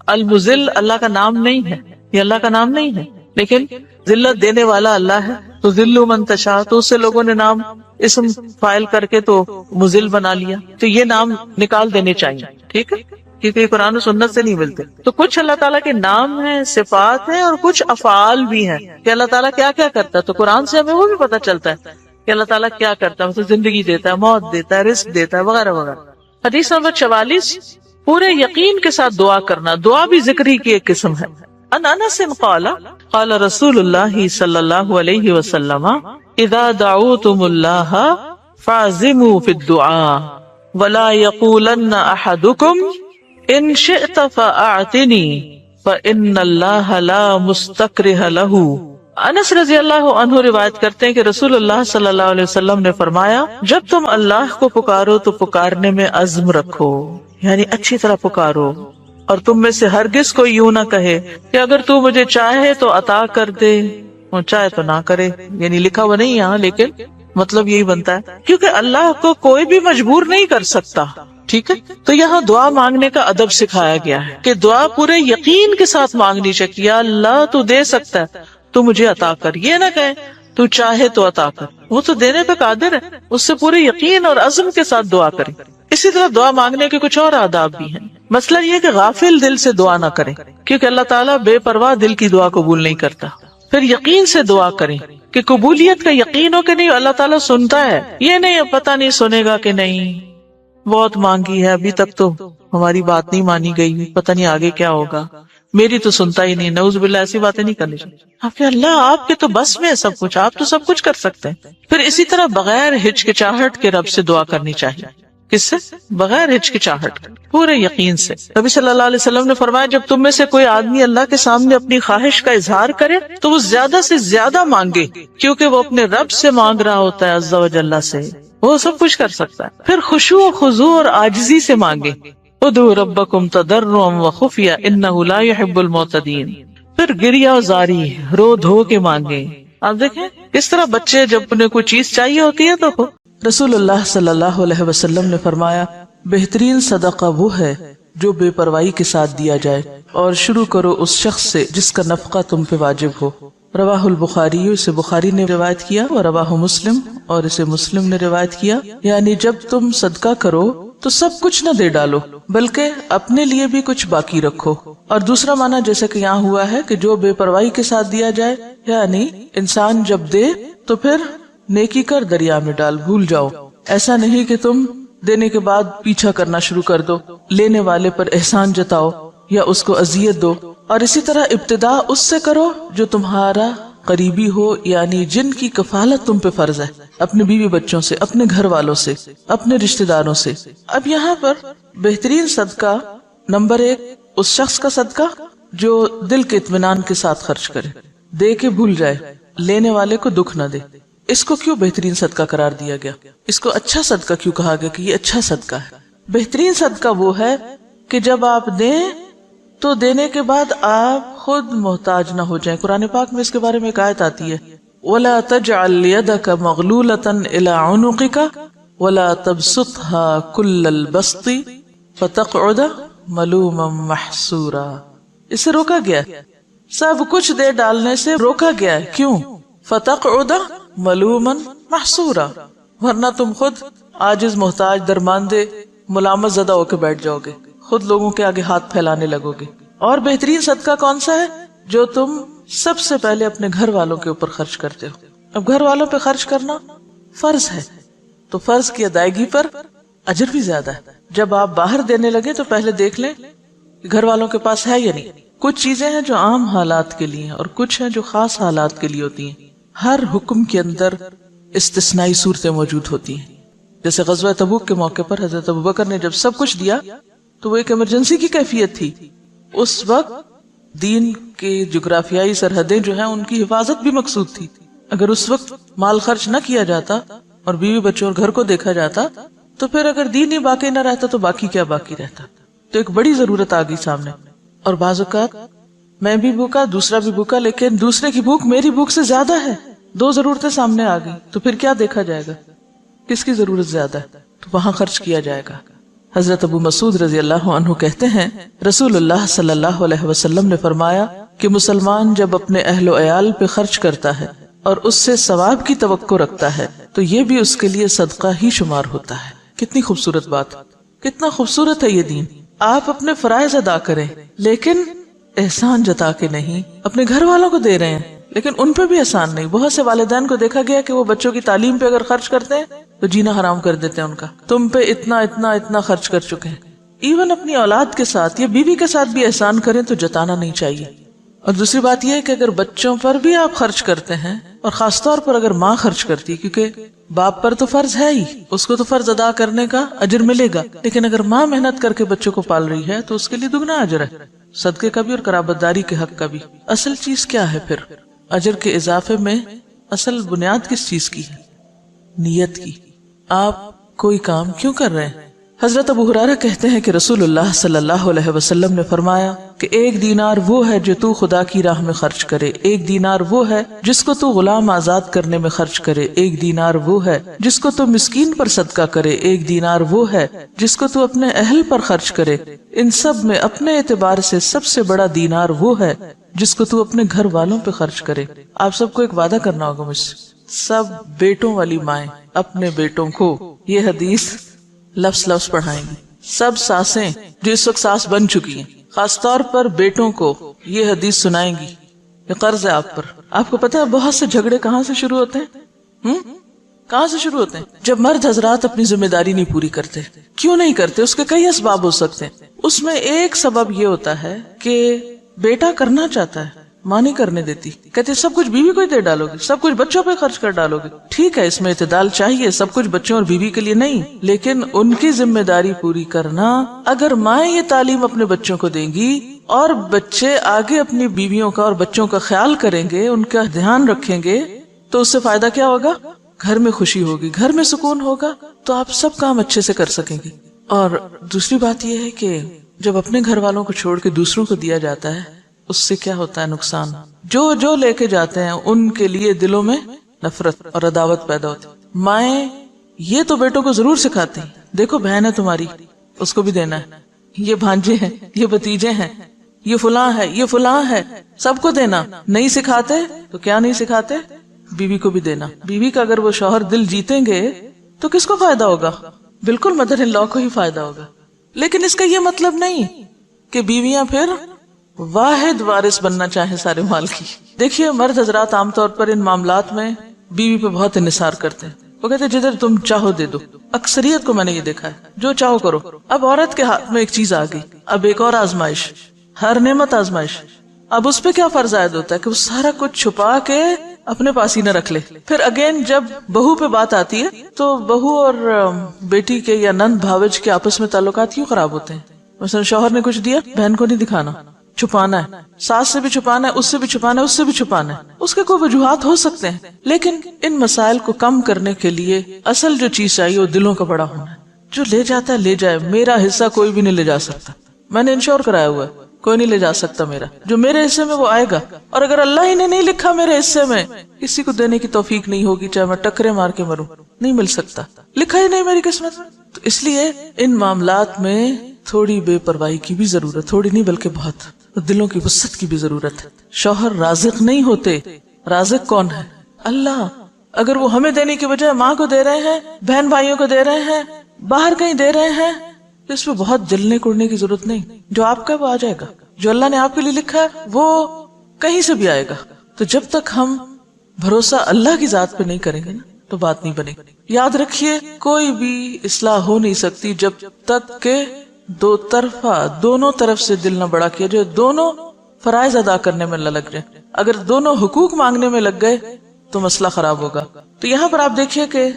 المذل اللہ کا نام نہیں ہے، یہ اللہ کا نام نہیں ہے، لیکن ذلت دینے والا اللہ ہے. تو ذل من تشاء، تو اس سے لوگوں نے نام اسم فائل کر کے تو مذل بنا لیا. تو یہ نام نکال دینے چاہیے، ٹھیک ہے، کیونکہ یہ قرآن و سنت سے نہیں ملتے. تو کچھ اللہ تعالیٰ کے نام ہیں، صفات ہیں، اور کچھ افعال بھی ہیں کہ اللہ تعالیٰ کیا کیا کرتا ہے. تو قرآن سے ہمیں وہ بھی پتہ چلتا ہے کہ اللہ تعالیٰ کیا کرتا ہے، مثلا زندگی دیتا ہے، موت دیتا ہے، رزق دیتا ہے، وغیرہ وغیرہ. حدیث نمبر 44، پورے یقین کے ساتھ دعا کرنا. دعا بھی ذکری کی ایک قسم ہے. ان انس قال قال رسول اللہ صلی اللہ علیہ وسلم اذا دعوتم اللہ فاعزموا فی الدعاء ولا يقولن احدكم ان شئت فاعطنی فان اللہ لا مستکرہ له. انس رضی اللہ عنہ روایت کرتے ہیں کہ رسول اللہ صلی اللہ علیہ وسلم نے فرمایا، جب تم اللہ کو پکارو تو پکارنے میں عزم رکھو، یعنی اچھی طرح پکارو، اور تم میں سے ہرگز کوئی یوں نہ کہے کہ اگر تو مجھے چاہے تو عطا کر دے اور چاہے تو نہ کرے. یعنی لکھا ہوا نہیں یہاں، لیکن مطلب یہی بنتا ہے کیونکہ اللہ کو کوئی بھی مجبور نہیں کر سکتا. ٹھیک ہے، تو یہاں دعا مانگنے کا ادب سکھایا گیا ہے کہ دعا پورے یقین کے ساتھ مانگنی چاہیے. اللہ تو دے سکتا ہے، تو مجھے عطا کر. یہ نہ کہے تو چاہے تو عطا کر، وہ تو دینے پہ قادر ہے. اس سے پورے یقین اور عزم کے ساتھ دعا کریں. اسی طرح دعا مانگنے کے کچھ اور آداب بھی ہیں. مسئلہ یہ کہ غافل دل سے دعا نہ کریں، کیونکہ اللہ تعالیٰ بے پرواہ دل کی دعا قبول نہیں کرتا. پھر یقین سے دعا کریں کہ قبولیت کا یقین ہو کہ نہیں اللہ تعالیٰ سنتا ہے. یہ نہیں پتہ نہیں سنے گا کہ نہیں، بہت مانگی ہے ابھی تک تو ہماری بات نہیں مانی گئی، پتہ نہیں آگے کیا ہوگا، میری تو سنتا ہی نہیں. نعوذ باللہ، ایسی باتیں نہیں کرنی چاہیے. آپ کے اللہ آپ کے تو بس میں ہے سب کچھ، آپ تو سب کچھ کر سکتے ہیں. پھر اسی طرح بغیر ہچکچاہٹ کے رب سے دعا کرنی چاہیے. کس سے؟ بغیر ہچکچاہٹ، پورے یقین سے. نبی صلی اللہ علیہ وسلم نے فرمایا، جب تم میں سے کوئی آدمی اللہ کے سامنے اپنی خواہش کا اظہار کرے تو وہ زیادہ سے زیادہ مانگے، کیونکہ وہ اپنے رب سے مانگ رہا ہوتا ہے عز و جل سے. وہ سب کچھ کر سکتا ہے. پھر خشوع و خضوع اور عاجزی سے مانگے. ادعوا ربکم تضرعا وخفیا انہ لا يحب المعتدین. پھر گریا و زاری رو دھو کے مانگے. آپ دیکھیں کس طرح بچے جب انہیں کوئی چیز چاہیے ہوتی ہے تو رسول اللہ صلی اللہ علیہ وسلم نے فرمایا بہترین صدقہ وہ ہے جو بے پرواہی کے ساتھ دیا جائے، اور شروع کرو اس شخص سے جس کا نفقہ تم پہ واجب ہو. رواہ البخاری، اسے بخاری نے روایت کیا، اور رواہ مسلم، اور اسے مسلم نے روایت کیا. یعنی جب تم صدقہ کرو تو سب کچھ نہ دے ڈالو بلکہ اپنے لیے بھی کچھ باقی رکھو. اور دوسرا معنی جیسے کہ یہاں ہوا ہے کہ جو بے پرواہی کے ساتھ دیا جائے، یعنی انسان جب دے تو پھر نیکی کر دریا میں ڈال، بھول جاؤ. ایسا نہیں کہ تم دینے کے بعد پیچھا کرنا شروع کر دو، لینے والے پر احسان جتاؤ یا اس کو اذیت دو. اور اسی طرح ابتدا اس سے کرو جو تمہارا قریبی ہو، یعنی جن کی کفالت تم پہ فرض ہے، اپنے بیوی بچوں سے، اپنے گھر والوں سے، اپنے رشتہ داروں سے. اب یہاں پر بہترین صدقہ نمبر 1 اس شخص کا صدقہ جو دل کے اطمینان کے ساتھ خرچ کرے، دے کے بھول جائے، لینے والے کو دکھ نہ دے. اس کو کیوں بہترین صدقہ قرار دیا گیا؟ اس کو اچھا صدقہ کیوں کہا گیا کہ یہ اچھا صدقہ ہے؟ بہترین صدقہ وہ ہے کہ جب آپ دیں تو دینے کے بعد آپ خود محتاج نہ ہو جائیں. قرآن پاک میں اس کے بارے میں ایک آیت آتی ہے وَلَا تَجْعَلْ يَدَكَ مَغْلُولَةً إِلَىٰ عُنُقِكَ وَلَا تَبْسُطْهَا كُلَّ الْبَسْطِ فَتَقْعُدَ مَلُومًا مَحْسُورًا. اسے روکا گیا، سب کچھ دے ڈالنے سے روکا گیا ہے. کیوں؟ فَتَقْعُدَ ملومن محصورا، ورنہ تم خود عاجز، محتاج، درماندے، ملامت زدہ ہو کے بیٹھ جاؤ گے، خود لوگوں کے آگے ہاتھ پھیلانے لگو گے. اور بہترین صدقہ کون سا ہے؟ جو تم سب سے پہلے اپنے گھر والوں کے اوپر خرچ کرتے ہو. اب گھر والوں پہ خرچ کرنا فرض ہے تو فرض کی ادائیگی پر اجر بھی زیادہ ہے. جب آپ باہر دینے لگے تو پہلے دیکھ لیں کہ گھر والوں کے پاس ہے یا نہیں. کچھ چیزیں ہیں جو عام حالات کے لیے اور کچھ ہیں جو خاص حالات کے لیے ہوتی ہیں. ہر حکم کے اندر استثنائی صورتیں موجود ہوتی ہیں. جیسے غزوہ تبوک کے موقع پر حضرت ابوبکر نے جب سب کچھ دیا تو وہ ایک ایمرجنسی کی کیفیت تھی. اس وقت دین کے جغرافیائی سرحدیں جو ہیں ان کی حفاظت بھی مقصود تھی. اگر اس وقت مال خرچ نہ کیا جاتا اور بیوی بچوں اور گھر کو دیکھا جاتا تو پھر اگر دین ہی باقی نہ رہتا تو باقی کیا باقی رہتا. تو ایک بڑی ضرورت آ گئی سامنے. اور بعض اوقات میں بھی بھوکا، دوسرا بھی بھوکا، لیکن دوسرے کی بھوک میری بھوک سے زیادہ ہے. 2 ضرورتیں سامنے آ گئی تو پھر کیا دیکھا جائے گا؟ کس کی ضرورت زیادہ ہے تو وہاں خرچ کیا جائے گا. حضرت ابو مسعود رضی اللہ عنہ کہتے ہیں رسول اللہ صلی اللہ علیہ وسلم نے فرمایا کہ مسلمان جب اپنے اہل و عیال پہ خرچ کرتا ہے اور اس سے ثواب کی توقع رکھتا ہے تو یہ بھی اس کے لیے صدقہ ہی شمار ہوتا ہے. کتنی خوبصورت بات، کتنا خوبصورت ہے یہ دین. آپ اپنے فرائض ادا کریں لیکن احسان جتا کے نہیں. اپنے گھر والوں کو دے رہے ہیں لیکن ان پہ بھی احسان نہیں. بہت سے والدین کو دیکھا گیا کہ وہ بچوں کی تعلیم پہ اگر خرچ کرتے ہیں تو جینا حرام کر دیتے ہیں ان کا. تم پہ اتنا اتنا اتنا خرچ کر چکے ہیں. ایون اپنی اولاد کے ساتھ یا بیوی کے ساتھ بھی احسان کریں تو جتانا نہیں چاہیے. اور دوسری بات یہ ہے کہ اگر بچوں پر بھی آپ خرچ کرتے ہیں اور خاص طور پر اگر ماں خرچ کرتی ہے، کیونکہ باپ پر تو فرض ہے ہی، اس کو تو فرض ادا کرنے کا اجر ملے گا، لیکن اگر ماں محنت کر کے بچوں کو پال رہی ہے تو اس کے لیے دگنا اجر ہے، صدقے کا بھی اور قرابت داری کے حق کا بھی. اصل چیز کیا ہے پھر اجر کے اضافے میں؟ اصل بنیاد کس چیز کی ہے؟ نیت کی. آپ کوئی کام کیوں کر رہے ہیں؟ حضرت ابو ہریرہ کہتے ہیں کہ رسول اللہ صلی اللہ علیہ وسلم نے فرمایا کہ 1 دینار وہ ہے جو تو خدا کی راہ میں خرچ کرے، 1 دینار وہ ہے جس کو تو غلام آزاد کرنے میں خرچ کرے، 1 دینار وہ ہے جس کو تو مسکین پر صدقہ کرے، 1 دینار وہ ہے جس کو تو اپنے اہل پر خرچ کرے. ان سب میں اپنے اعتبار سے سب سے بڑا دینار وہ ہے جس کو تو اپنے گھر والوں پہ خرچ کرے. آپ سب کو ایک وعدہ کرنا ہوگا مجھ سے، سب بیٹوں والی مائیں اپنے بیٹوں کو یہ حدیث لفظ لفظ پڑھائیں گی. سب ساسیں جو اس وقت ساس بن چکی ہیں خاص طور پر بیٹوں کو یہ حدیث سنائیں گی. یہ قرض ہے آپ پر. آپ کو پتا ہے بہت سے جھگڑے کہاں سے شروع ہوتے ہیں؟ کہاں سے شروع ہوتے ہیں؟ جب مرد حضرات اپنی ذمہ داری نہیں پوری کرتے. کیوں نہیں کرتے؟ اس کے کئی اسباب ہو سکتے ہیں. اس میں ایک سبب یہ ہوتا ہے کہ بیٹا کرنا چاہتا ہے، ماں نہیں کرنے دیتی، کہتے سب کچھ بیوی کو ہی دے ڈالو گے، سب کچھ بچوں پہ خرچ کر ڈالو گے. ٹھیک ہے، اس میں اعتدال چاہیے، سب کچھ بچوں اور بیوی کے لیے نہیں، لیکن ان کی ذمہ داری پوری کرنا. اگر مائیں یہ تعلیم اپنے بچوں کو دیں گی اور بچے آگے اپنی بیویوں کا اور بچوں کا خیال کریں گے، ان کا دھیان رکھیں گے، تو اس سے فائدہ کیا ہوگا؟ گھر میں خوشی ہوگی، گھر میں سکون ہوگا تو آپ سب کام اچھے سے کر سکیں گے. اور دوسری بات یہ ہے کہ جب اپنے گھر والوں کو چھوڑ کے دوسروں کو دیا جاتا ہے اس سے کیا ہوتا ہے نقصان. جو لے کے جاتے ہیں ان کے لیے دلوں میں نفرت اور عداوت پیدا ہوتی. مائیں یہ تو بیٹوں کو ضرور سکھاتی ہیں، دیکھو بہن ہے تمہاری اس کو بھی دینا ہے، یہ بھانجے ہیں، یہ بھتیجے ہیں، یہ فلاں ہے، یہ فلاں ہے، سب کو دینا. نہیں سکھاتے تو کیا نہیں سکھاتے؟ بیوی کو بھی دینا. بیوی کا اگر وہ شوہر دل جیتیں گے تو کس کو فائدہ ہوگا؟ بالکل مدر ان لا کو ہی فائدہ ہوگا. لیکن اس کا یہ مطلب نہیں کہ بیویاں پھر واحد وارث بننا چاہیں سارے مال کی. دیکھیے مرد حضرات عام طور پر ان معاملات میں بیوی پہ بہت انحصار کرتے ہیں. وہ کہتے ہیں جدھر تم چاہو دے دو. اکثریت کو میں نے یہ دیکھا ہے، جو چاہو کرو. اب عورت کے ہاتھ میں ایک چیز آ گئی، اب ایک اور آزمائش، ہر نعمت آزمائش. اب اس پہ کیا فرض عائد ہوتا ہے کہ وہ سارا کچھ چھپا کے اپنے پاس ہی نہ رکھ لے. پھر اگین جب بہو پہ بات آتی ہے تو بہو اور بیٹی کے یا نند بھاوج کے آپس میں تعلقات کیوں خراب ہوتے ہیں؟ مثلا شوہر نے کچھ دیا، بہن کو نہیں دکھانا، چھپانا ہے. ساس سے بھی چھپانا ہے، اس سے بھی چھپانا ہے، اس سے بھی چھپانا ہے. اس کے کوئی وجوہات ہو سکتے ہیں، لیکن ان مسائل کو کم کرنے کے لیے اصل جو چیز چاہیے وہ دلوں کا بڑا ہونا ہے. جو لے جاتا ہے لے جائے، میرا حصہ کوئی بھی نہیں لے جا سکتا. میں نے انشور کرایا ہوا ہے، کوئی نہیں لے جا سکتا میرا. جو میرے حصے میں وہ آئے گا، اور اگر اللہ ہی نے نہیں لکھا میرے حصے میں، کسی کو دینے کی توفیق نہیں ہوگی، چاہے میں ٹکرے مار کے مروں، نہیں مل سکتا. لکھا ہی نہیں میری قسمت میں. تو اس لیے ان معاملات میں تھوڑی بے پرواہی کی بھی ضرورت، تھوڑی نہیں بلکہ بہت. دلوں کی وسعت کی بھی ضرورت ہے. شوہر رازق نہیں ہوتے، رازق کون ہے؟ اللہ. اگر وہ ہمیں دینے کی بجائے ماں کو دے رہے ہیں، بہن بھائیوں کو دے رہے ہیں، باہر کہیں دے رہے ہیں، تو اس پہ بہت جلنے کوڑنے کی ضرورت نہیں. جو آپ کا وہ آ جائے گا، جو اللہ نے آپ کے لیے لکھا ہے وہ کہیں سے بھی آئے گا. تو جب تک ہم بھروسہ اللہ کی ذات پہ نہیں کریں گے نا تو بات نہیں بنے گی. یاد رکھیے کوئی بھی اصلاح ہو نہیں سکتی جب تک کہ دو طرفہ، دونوں طرف سے دل نہ بڑا کیا جائے، دونوں فرائض ادا کرنے میں نہ لگ جائے. اگر دونوں حقوق مانگنے میں لگ گئے تو مسئلہ خراب ہوگا. تو یہاں پر آپ دیکھیے کہ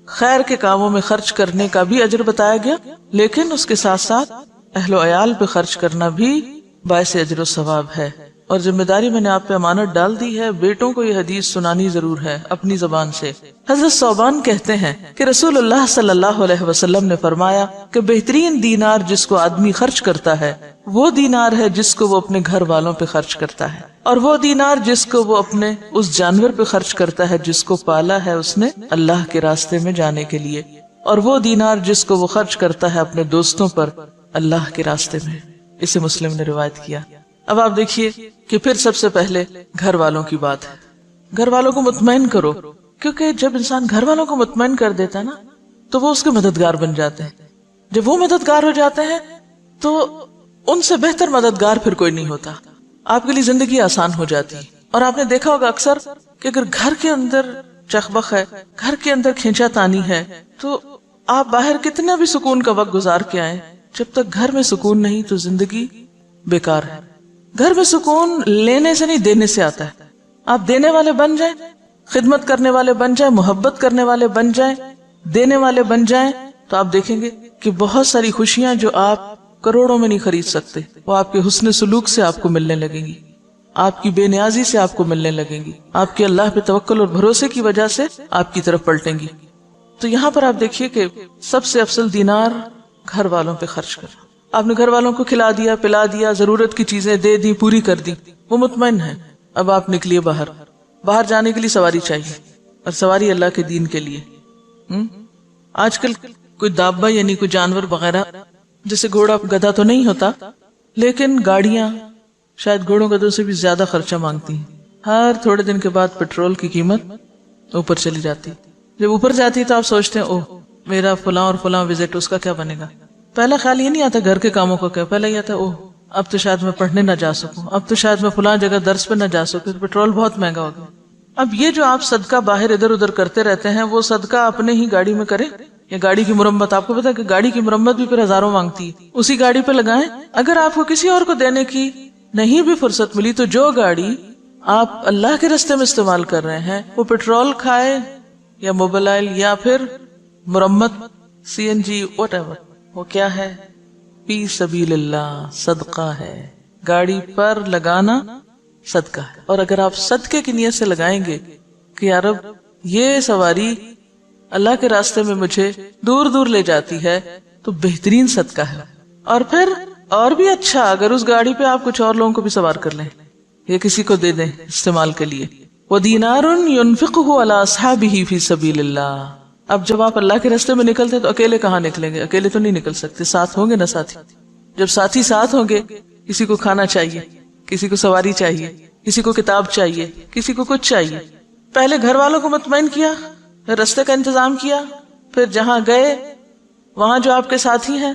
خیر کے کاموں میں خرچ کرنے کا بھی اجر بتایا گیا، لیکن اس کے ساتھ ساتھ اہل و عیال پہ خرچ کرنا بھی باعث اجر و ثواب ہے. اور ذمہ داری میں نے آپ پہ امانت ڈال دی ہے، بیٹوں کو یہ حدیث سنانی ضرور ہے اپنی زبان سے. حضرت ثوبان کہتے ہیں کہ رسول اللہ صلی اللہ علیہ وسلم نے فرمایا کہ بہترین دینار جس کو آدمی خرچ کرتا ہے وہ دینار ہے جس کو وہ اپنے گھر والوں پہ خرچ کرتا ہے، اور وہ دینار جس کو وہ اپنے اس جانور پہ خرچ کرتا ہے جس کو پالا ہے اس نے اللہ کے راستے میں جانے کے لیے، اور وہ دینار جس کو وہ خرچ کرتا ہے اپنے دوستوں پر اللہ کے راستے میں. اسے مسلم نے روایت کیا. اب آپ دیکھیے کہ پھر سب سے پہلے گھر والوں کی بات ہے. گھر والوں کو مطمئن کرو، کیونکہ جب انسان گھر والوں کو مطمئن کر دیتا ہے نا تو وہ اس کے مددگار بن جاتے ہیں. جب وہ مددگار ہو جاتے ہیں تو ان سے بہتر مددگار پھر کوئی نہیں ہوتا. آپ کے لیے زندگی آسان ہو جاتی ہے. اور آپ نے دیکھا ہوگا اکثر کہ اگر گھر کے اندر چخبخ ہے، گھر کے اندر کھینچا تانی ہے، تو آپ باہر کتنا بھی سکون کا وقت گزار کے آئیں، جب تک گھر میں سکون نہیں تو زندگی بیکار ہے. گھر میں سکون لینے سے نہیں دینے سے آتا ہے. آپ دینے والے بن جائیں، خدمت کرنے والے بن جائیں، محبت کرنے والے بن جائیں، دینے والے بن جائیں، تو آپ دیکھیں گے کہ بہت ساری خوشیاں جو آپ کروڑوں میں نہیں خرید سکتے وہ آپ کے حسن سلوک سے آپ کو ملنے لگیں گی، آپ کی بے نیازی سے آپ کو ملنے لگیں گی، آپ کے اللہ پہ توکل اور بھروسے کی وجہ سے آپ کی طرف پلٹیں گی. تو یہاں پر آپ دیکھیے کہ سب سے افضل دینار گھر والوں پہ خرچ کرنا. آپ نے گھر والوں کو کھلا دیا، پلا دیا، ضرورت کی چیزیں دے دی، پوری کر دی، وہ مطمئن ہے. اب آپ نکلیے باہر جانے کے لیے سواری چاہیے، اور سواری اللہ کے دین کے لیے. آج کل کوئی دابہ یعنی کوئی جانور وغیرہ، جیسے گھوڑا گدھا تو نہیں ہوتا، لیکن گاڑیاں شاید گھوڑوں گدھوں سے بھی زیادہ خرچہ مانگتی ہیں. ہر تھوڑے دن کے بعد پیٹرول کی قیمت اوپر چلی جاتی. جب اوپر جاتی تو آپ سوچتے ہیں اوہ میرا فلاں اور فلاں وزٹ، اس کا کیا بنے گا. پہلا خیال یہ نہیں آتا گھر کے کاموں کا کیا، پہلا یہ آتا اوہ اب تو شاید میں پڑھنے نہ جا سکوں، اب تو شاید میں فلاں جگہ درس پہ نہ جا سکوں، پیٹرول بہت مہنگا ہو گیا. اب یہ جو آپ صدقہ باہر ادھر ادھر کرتے رہتے ہیں، وہ صدقہ اپنے ہی گاڑی میں کریں یا گاڑی کی مرمت. آپ کو پتا ہے کہ گاڑی کی مرمت بھی پھر ہزاروں مانگتی ہے، اسی گاڑی پہ لگائیں. اگر آپ کو کسی اور کو دینے کی نہیں بھی فرصت ملی تو جو گاڑی آپ اللہ کے راستے میں استعمال کر رہے ہیں وہ پیٹرول کھائے یا موبائل یا پھر مرمت، سی این جی، واٹ ایور، وہ کیا ہے؟ فی سبیل اللہ، صدقہ ہے. گاڑی پر لگانا صدقہ ہے. اور اگر آپ صدقے کی نیت سے لگائیں گے کہ یا رب یہ سواری اللہ کے راستے میں مجھے دور دور لے جاتی ہے تو بہترین صدقہ ہے. اور پھر اور بھی اچھا اگر اس گاڑی پہ آپ کچھ اور لوگوں کو بھی سوار کر لیں یا کسی کو دے دیں استعمال کے لیے. وَدِينَارٌ يُنْفِقُهُ عَلَىٰ أَصْحَابِهِ فِي سَبِيلِ اللَّهِ. اب جب آپ اللہ کے راستے میں نکلتے تو اکیلے کہاں نکلیں گے؟ اکیلے تو نہیں نکل سکتے، ساتھ ہوں گے نا ساتھی. جب ساتھی ساتھ ہوں گے، کسی کو کھانا چاہیے، کسی کو سواری چاہیے، کسی کو کتاب چاہیے، کسی کو کچھ چاہیے. پہلے گھر والوں کو مطمئن کیا، پھر راستے کا انتظام کیا، پھر جہاں گئے وہاں جو آپ کے ساتھی ہیں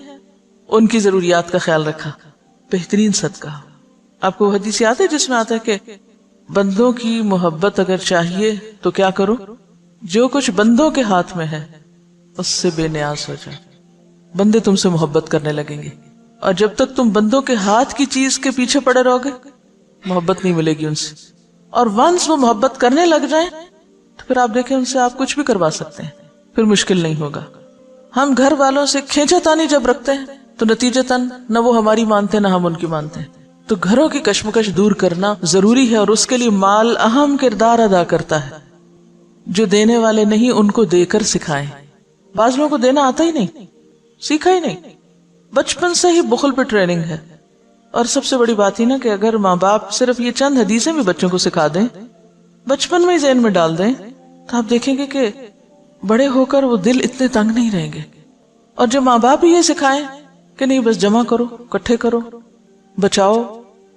ان کی ضروریات کا خیال رکھا. بہترین صدقہ. آپ کو حدیث یاد ہے جس میں آتا ہے کہ بندوں کی محبت اگر چاہیے تو کیا کرو؟ جو کچھ بندوں کے ہاتھ میں ہے اس سے بے نیاز ہو جائے. بندے تم سے محبت کرنے لگیں گے، اور جب تک تم بندوں کے ہاتھ کی چیز کے پیچھے پڑے رہو گے محبت نہیں ملے گی ان سے. اور ونس وہ محبت کرنے لگ جائیں تو پھر آپ دیکھیں ان سے آپ کچھ بھی کروا سکتے ہیں، پھر مشکل نہیں ہوگا. ہم گھر والوں سے کھینچا تانی جب رکھتے ہیں تو نتیجتاً نہ وہ ہماری مانتے نہ ہم ان کی مانتے ہیں. تو گھروں کی کشمکش دور کرنا ضروری ہے، اور اس کے لیے مال اہم کردار ادا کرتا ہے. جو دینے والے نہیں ان کو دے کر سکھائیں. بعض لوگوں کو دینا آتا ہی نہیں، سیکھا ہی نہیں، بچپن سے ہی بخل پہ ٹریننگ ہے. اور سب سے بڑی بات ہی نا کہ اگر ماں باپ صرف یہ چند حدیثیں بھی بچوں کو سکھا دیں، بچپن میں ہی ذہن میں ڈال دیں، تو آپ دیکھیں گے کہ بڑے ہو کر وہ دل اتنے تنگ نہیں رہیں گے. اور جو ماں باپ ہی یہ سکھائیں کہ نہیں بس جمع کرو، اکٹھے کرو، بچاؤ،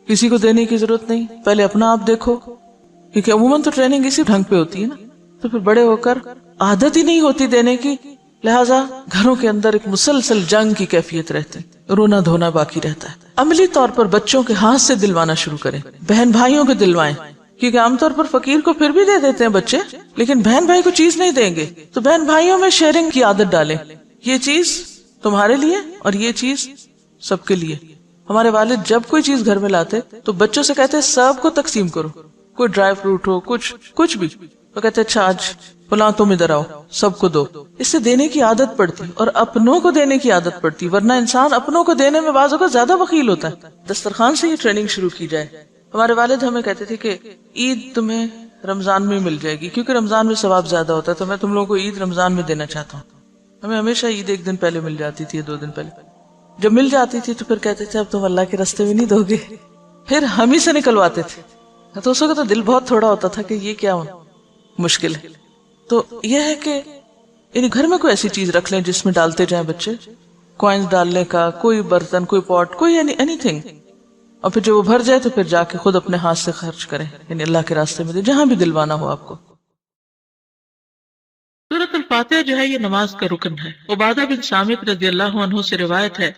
کسی کو دینے کی ضرورت نہیں، پہلے اپنا آپ دیکھو، کیونکہ عموماً تو ٹریننگ اسی ڈھنگ پہ ہوتی ہے نا. تو پھر بڑے ہو کر عادت ہی نہیں ہوتی دینے کی، لہٰذا گھروں کے اندر ایک مسلسل جنگ کی کیفیت رہتی، رونا دھونا باقی رہتا ہے. عملی طور پر بچوں کے ہاتھ سے دلوانا شروع کریں، بہن بھائیوں کو دلوائیں، کیونکہ عام طور پر فقیر کو پھر بھی دے دیتے ہیں بچے، لیکن بہن بھائی کو چیز نہیں دیں گے. تو بہن بھائیوں میں شیئرنگ کی عادت ڈالیں، یہ چیز تمہارے لیے اور یہ چیز سب کے لیے. ہمارے والد جب کوئی چیز گھر میں لاتے تو بچوں سے کہتے سب کو تقسیم کرو، کوئی ڈرائی فروٹ ہو، کچھ بھی، تو کہتے اچھا آج فلاں تم ادھر آؤ، سب کو دو. اس سے دینے کی عادت پڑتی اور اپنوں کو دینے کی عادت پڑتی، ورنہ انسان اپنوں کو دینے میں بعض اوقات زیادہ بخیل ہوتا ہے. دسترخوان سے یہ ٹریننگ شروع کی جائے. ہمارے والد ہمیں کہتے تھے کہ عید تمہیں رمضان میں مل جائے گی، کیونکہ رمضان میں ثواب زیادہ ہوتا ہے، تو میں تم لوگوں کو عید رمضان میں دینا چاہتا ہوں. ہمیں ہمیشہ عید ایک دن پہلے مل جاتی تھی، 2 دن پہلے. جب مل جاتی تھی تو پھر کہتے تھے اب تم اللہ کے راستے میں نہیں دو گے، پھر ہم ہی سے نکلواتے تھے. تو اس وقت تو دل بہت تھوڑا ہوتا تھا کہ یہ کیا مشکل ہے. تو یہ ہے کہ یعنی گھر میں کوئی ایسی چیز رکھ لیں جس میں ڈالتے جائیں بچے، کوائنز ڈالنے کا، کوئی برتن، کوئی پاٹ، کوئی اینی تھنگ. اور پھر جب وہ بھر جائے تو پھر جا کے خود اپنے ہاتھ سے خرچ کریں، یعنی اللہ کے راستے میں دیں، جہاں بھی دلوانا ہو آپ کو. سورۃ الفاتحہ جو ہے یہ نماز کا رکن ہے. عبادہ بن صامت رضی اللہ عنہ سے روایت ہے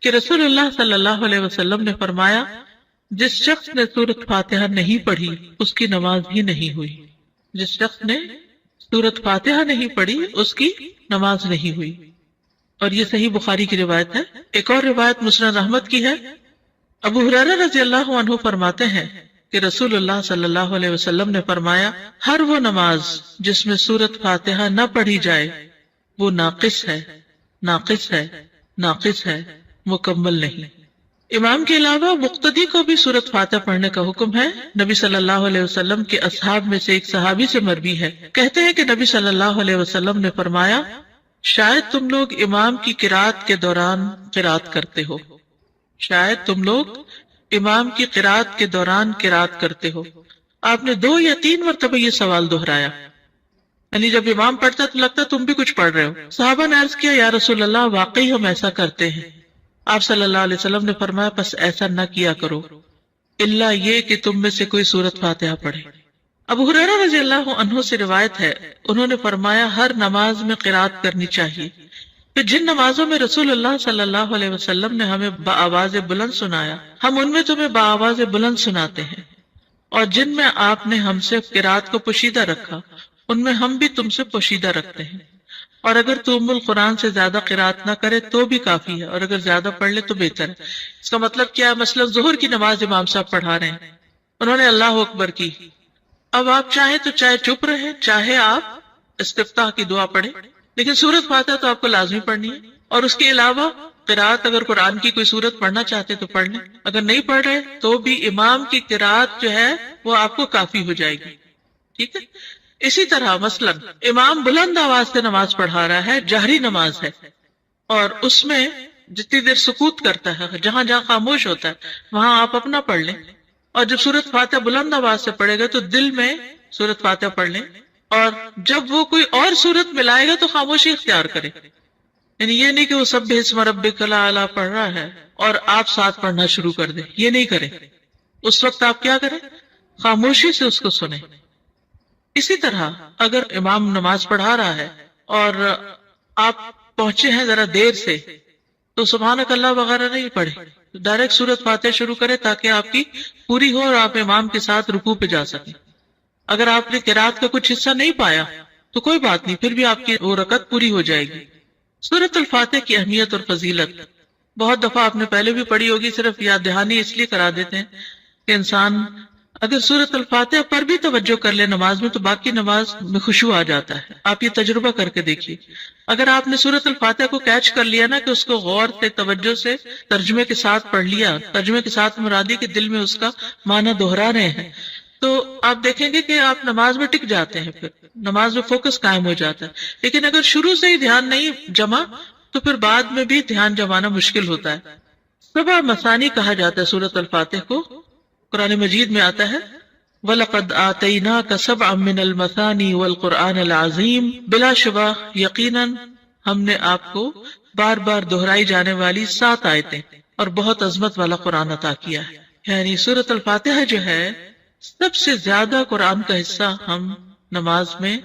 کہ رسول اللہ صلی اللہ علیہ وسلم نے فرمایا جس شخص نے سورۃ فاتحہ نہیں پڑھی اس کی نماز ہی نہیں ہوئی. جس شخص نے سورۃ فاتحہ نہیں پڑھی اس کی نماز نہیں ہوئی. اور یہ صحیح بخاری کی روایت ہے. ایک اور روایت مسند احمد کی ہے. ابو ہریرہ رضی اللہ عنہ فرماتے ہیں کہ رسول اللہ صلی اللہ علیہ وسلم نے فرمایا ہر وہ نماز جس میں سورۃ فاتحہ نہ پڑھی جائے وہ ناقص ہے، ناقص ہے، ناقص ہے، مکمل نہیں. امام کے علاوہ مقتدی کو بھی سورۃ فاتحہ پڑھنے کا حکم ہے. نبی صلی اللہ علیہ وسلم کے اصحاب میں سے ایک صحابی سے مروی ہے، کہتے ہیں کہ نبی صلی اللہ علیہ وسلم نے فرمایا شاید تم لوگ امام کی قرات کے دوران قرات کرتے ہو، شاید تم لوگ امام کی قرات کے دوران قرات کرتے ہو. آپ نے 2 یا 3 مرتبہ یہ سوال دہرایا، یعنی جب امام پڑھتا تو لگتا تم بھی کچھ پڑھ رہے ہو. صحابہ نے عرض کیا یا رسول اللہ واقعی ہم ایسا کرتے ہیں. آپ صلی اللہ علیہ وسلم نے فرمایا بس ایسا نہ کیا کرو الا یہ کہ تم میں سے کوئی سورۃ فاتحہ پڑھے. ابو ہریرہ رضی اللہ عنہ سے روایت ہے انہوں نے فرمایا ہر نماز میں قرات کرنی چاہیے. پھر جن نمازوں میں رسول اللہ صلی اللہ علیہ وسلم نے ہمیں بآواز بلند سنایا ہم ان میں تمہیں بآواز بلند سناتے ہیں، اور جن میں آپ نے ہم سے قرات کو پوشیدہ رکھا ان میں ہم بھی تم سے پوشیدہ رکھتے ہیں. اور اگر تو ام القرآن سے زیادہ قرات نہ کرے تو بھی کافی ہے، اور اگر زیادہ پڑھ لے تو بہتر ہے. اس کا مطلب کیا ہے؟ مثلا ظہر کی نماز امام صاحب پڑھا رہے ہیں، انہوں نے اللہ اکبر کی، اب آپ چاہیں تو چاہے چپ رہے، چاہے آپ استفتاح کی دعا پڑھیں، لیکن سورۃ فاتحہ تو آپ کو لازمی پڑھنی ہے. اور اس کے علاوہ قرات اگر قرآن کی کوئی سورت پڑھنا چاہتے تو پڑھ لیں، اگر نہیں پڑھ رہے تو بھی امام کی قرات جو ہے وہ آپ کو کافی ہو جائے گی. ٹھیک ہے. اسی طرح مثلا امام بلند آواز سے نماز پڑھا رہا ہے، جہری نماز ہے، اور اس میں جتنی دیر سکوت کرتا ہے، جہاں جہاں خاموش ہوتا ہے وہاں آپ اپنا پڑھ لیں، اور جب سورۃ فاتحہ بلند آواز سے پڑھے گا تو دل میں سورۃ فاتحہ پڑھ لیں، اور جب وہ کوئی اور سورت ملائے گا تو خاموشی اختیار کریں. یعنی یہ نہیں کہ وہ سبح اسم ربک الاعلی پڑھ رہا ہے اور آپ ساتھ پڑھنا شروع کر دیں، یہ نہیں کریں. اس وقت آپ کیا کریں؟ خاموشی سے اس کو سنیں. اسی طرح اگر امام نماز پڑھا رہا ہے اور آپ پہنچے ہیں ذرا دیر سے تو سبحانک اللہ وغیرہ نہیں پڑھے، ڈائریکٹ سورۃ فاتحہ شروع کریں تاکہ آپ کی پوری ہو اور آپ امام کے ساتھ رکوع پہ جا سکیں. اگر آپ نے قرات کا کچھ حصہ نہیں پایا تو کوئی بات نہیں، پھر بھی آپ کی وہ رکعت پوری ہو جائے گی. سورۃ الفاتحہ کی اہمیت اور فضیلت بہت دفعہ آپ نے پہلے بھی پڑھی ہوگی، صرف یاد دہانی اس لیے کرا دیتے ہیں کہ انسان اگر سورۃ الفاتحہ پر بھی توجہ کر لے نماز میں تو باقی نماز میں خشوع آ جاتا ہے. آپ یہ تجربہ کر کے دیکھیے، اگر آپ نے سورۃ الفاتحہ کو کیچ کر لیا نا کہ اس کو غور سے توجہ سے ترجمے کے ساتھ پڑھ لیا، ترجمے کے ساتھ مرادی کے دل میں اس کا معنی دہرا رہے ہیں، تو آپ دیکھیں گے کہ آپ نماز میں ٹک جاتے ہیں، پھر نماز میں فوکس قائم ہو جاتا ہے. لیکن اگر شروع سے ہی دھیان نہیں جمع تو پھر بعد میں بھی دھیان جمانا مشکل ہوتا ہے. 7 مثانی کہا جاتا ہے سورۃ الفاتحہ کو. قرآن مجید میں آتا ہے وَلَقَدْ آتَيْنَاكَ سَبْعًا مِّنَ الْمَثَانِي وَالْقُرْآنَ الْعَظِيمِ، بلا شبہ یقیناً ہم نے آپ کو بار بار دہرائی جانے والی 7 آیتیں اور بہت عظمت والا قرآن عطا کیا ہے. یعنی سورۃ الفاتحہ جو ہے سب سے زیادہ قرآن کا حصہ ہم نماز میں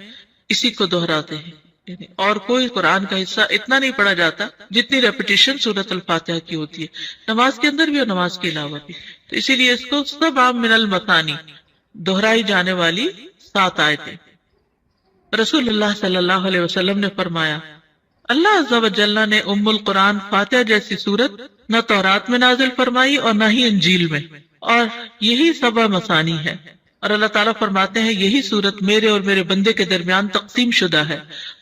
اسی کو دہراتے ہیں. یعنی اور کوئی قرآن کا حصہ اتنا نہیں پڑھا جاتا جتنی ریپیٹیشن سورۃ الفاتحہ کی ہوتی ہے، نماز کے اندر بھی اور نماز کے علاوہ بھی. تو اسی لیے اس کو سبع من المثانی، دہرائی جانے والی 7 آیتیں. رسول اللہ صلی اللہ علیہ وسلم نے فرمایا اللہ عز و جل نے ام القرآن فاتحہ جیسی سورت نہ تورات میں نازل فرمائی اور نہ ہی انجیل میں، اور یہی 7 مثانی ہے. اور اللہ تعالیٰ فرماتے ہیں یہی سورت میرے اور میرے بندے کے درمیان تقسیم شدہ ہے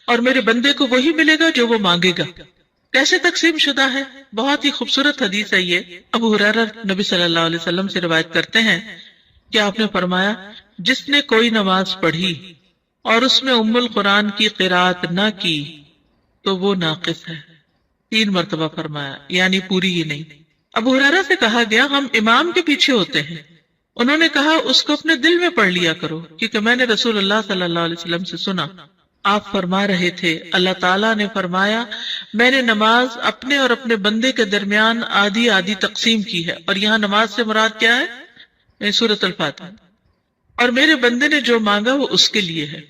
اور میرے بندے کو وہی ملے گا جو وہ مانگے گا. کیسے تقسیم شدہ ہے؟ بہت ہی خوبصورت حدیث ہے یہ. ابو ہریرہ نبی صلی اللہ علیہ وسلم سے روایت کرتے ہیں کہ آپ نے فرمایا جس نے کوئی نماز پڑھی اور اس میں ام القرآن کی قرات نہ کی تو وہ ناقص ہے. 3 مرتبہ فرمایا، یعنی پوری ہی نہیں. ابو ہریرہ سے کہا گیا ہم امام کے پیچھے ہوتے ہیں. انہوں نے کہا اس کو اپنے دل میں پڑھ لیا کرو، کیونکہ میں نے رسول اللہ صلی اللہ علیہ وسلم سے سنا آپ فرما رہے تھے اللہ تعالیٰ نے فرمایا میں نے نماز اپنے اور اپنے بندے کے درمیان آدھی آدھی تقسیم کی ہے. اور یہاں نماز سے مراد کیا ہے؟ سورۃ الفاتحہ. اور میرے بندے نے جو مانگا وہ اس کے لیے ہے.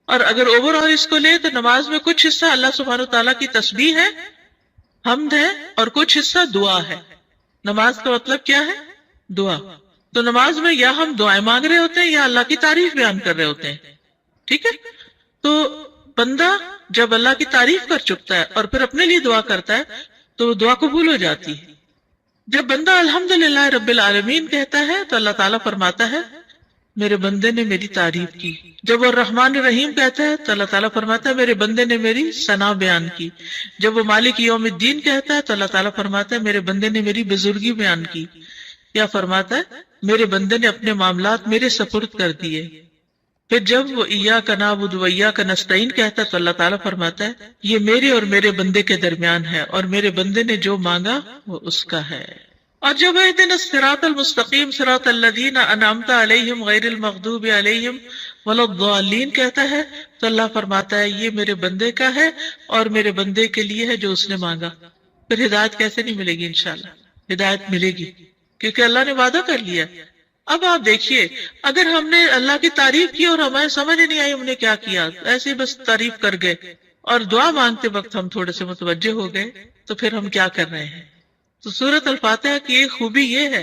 اور اگر اوور آل اس کو لے تو نماز میں کچھ حصہ اللہ سبحانہ وتعالیٰ کی تسبیح ہے، حمد ہے، اور کچھ حصہ دعا ہے. نماز کا مطلب کیا ہے؟ دعا. تو نماز میں یا ہم دعائیں مانگ رہے ہوتے ہیں یا اللہ کی تعریف بیان کر رہے ہوتے ہیں. ٹھیک ہے؟ تو بندہ جب اللہ کی تعریف کر چکتا ہے اور پھر اپنے لیے دعا کرتا ہے تو دعا قبول ہو جاتی ہے. جب بندہ الحمدللہ رب العالمین کہتا ہے تو اللہ تعالیٰ فرماتا ہے میرے بندے نے میری تعریف کی. جب وہ الرحمن الرحیم کہتا ہے تو اللہ تعالیٰ فرماتا ہے میرے بندے نے میری ثنا بیان کی. جب وہ مالک یوم الدین کہتا ہے تو اللہ تعالیٰ فرماتا ہے میرے بندے نے میری بزرگی بیان کی. یا فرماتا ہے میرے بندے نے اپنے معاملات میرے سپرد کر دیے. پھر جب وہ ایاک نعبد و ایاک نستعین کہتا ہے تو اللہ تعالیٰ فرماتا ہے یہ میرے اور میرے بندے کے درمیان ہے اور میرے بندے نے جو مانگا وہ اس کا ہے. اور جب اہدنا الصراط المستقیم صراط الذین انعمت علیہم غیر المغضوب علیہم ولا الضالین کہتا ہے تو اللہ فرماتا ہے یہ میرے بندے کا ہے اور میرے بندے کے لیے ہے جو اس نے مانگا. پھر ہدایت کیسے نہیں ملے گی؟ انشاءاللہ ہدایت ملے گی کیونکہ اللہ نے وعدہ کر لیا. اب آپ دیکھیے اگر ہم نے اللہ کی تعریف کی اور ہمیں سمجھ نہیں آئی ہم نے کیا کیا، ایسے بس تعریف کر گئے اور دعا مانگتے وقت ہم تھوڑے سے متوجہ ہو گئے تو پھر ہم کیا کر رہے ہیں؟ تو سورۃ الفاتحہ کی ایک خوبی یہ ہے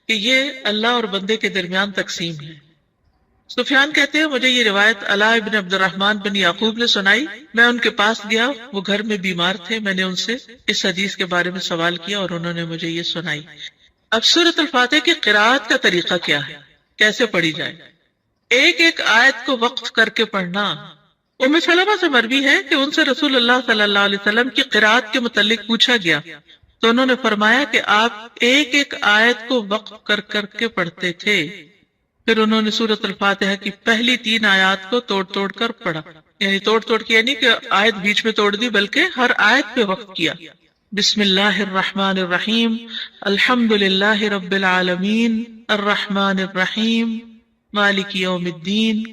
کہ یہ اللہ اور بندے کے درمیان تقسیم ہے. سفیان کہتے ہیں مجھے یہ روایت علاء ابن عبد الرحمن بن یعقوب نے سنائی. میں ان کے پاس گیا، وہ گھر میں بیمار تھے. میں نے ان سے اس حدیث کے بارے میں سوال کیا اور انہوں نے مجھے یہ سنائی. اب سورۃ الفاتحہ کی قراءت کا طریقہ کیا ہے، کیسے پڑھی جائے؟ ایک ایک آیت کو وقف کر کے پڑھنا. ام سلمہ سے مروی ہے کہ ان سے رسول اللہ صلی اللہ علیہ وسلم کی قراءت کے متعلق پوچھا گیا تو انہوں نے فرمایا کہ آپ ایک ایک آیت کو وقف کر کر کے پڑھتے تھے. پھر انہوں نے سورۃ الفاتحہ کی پہلی 3 آیات کو توڑ توڑ کر پڑھا، یعنی توڑ توڑ کے یعنی کہ آیت بیچ میں توڑ دی، بلکہ ہر آیت پہ وقف کیا۔ بسم اللہ الرحمن الرحیم، الحمد للہ رب العالمین، الرحمن الرحیم، مالک یوم الدین۔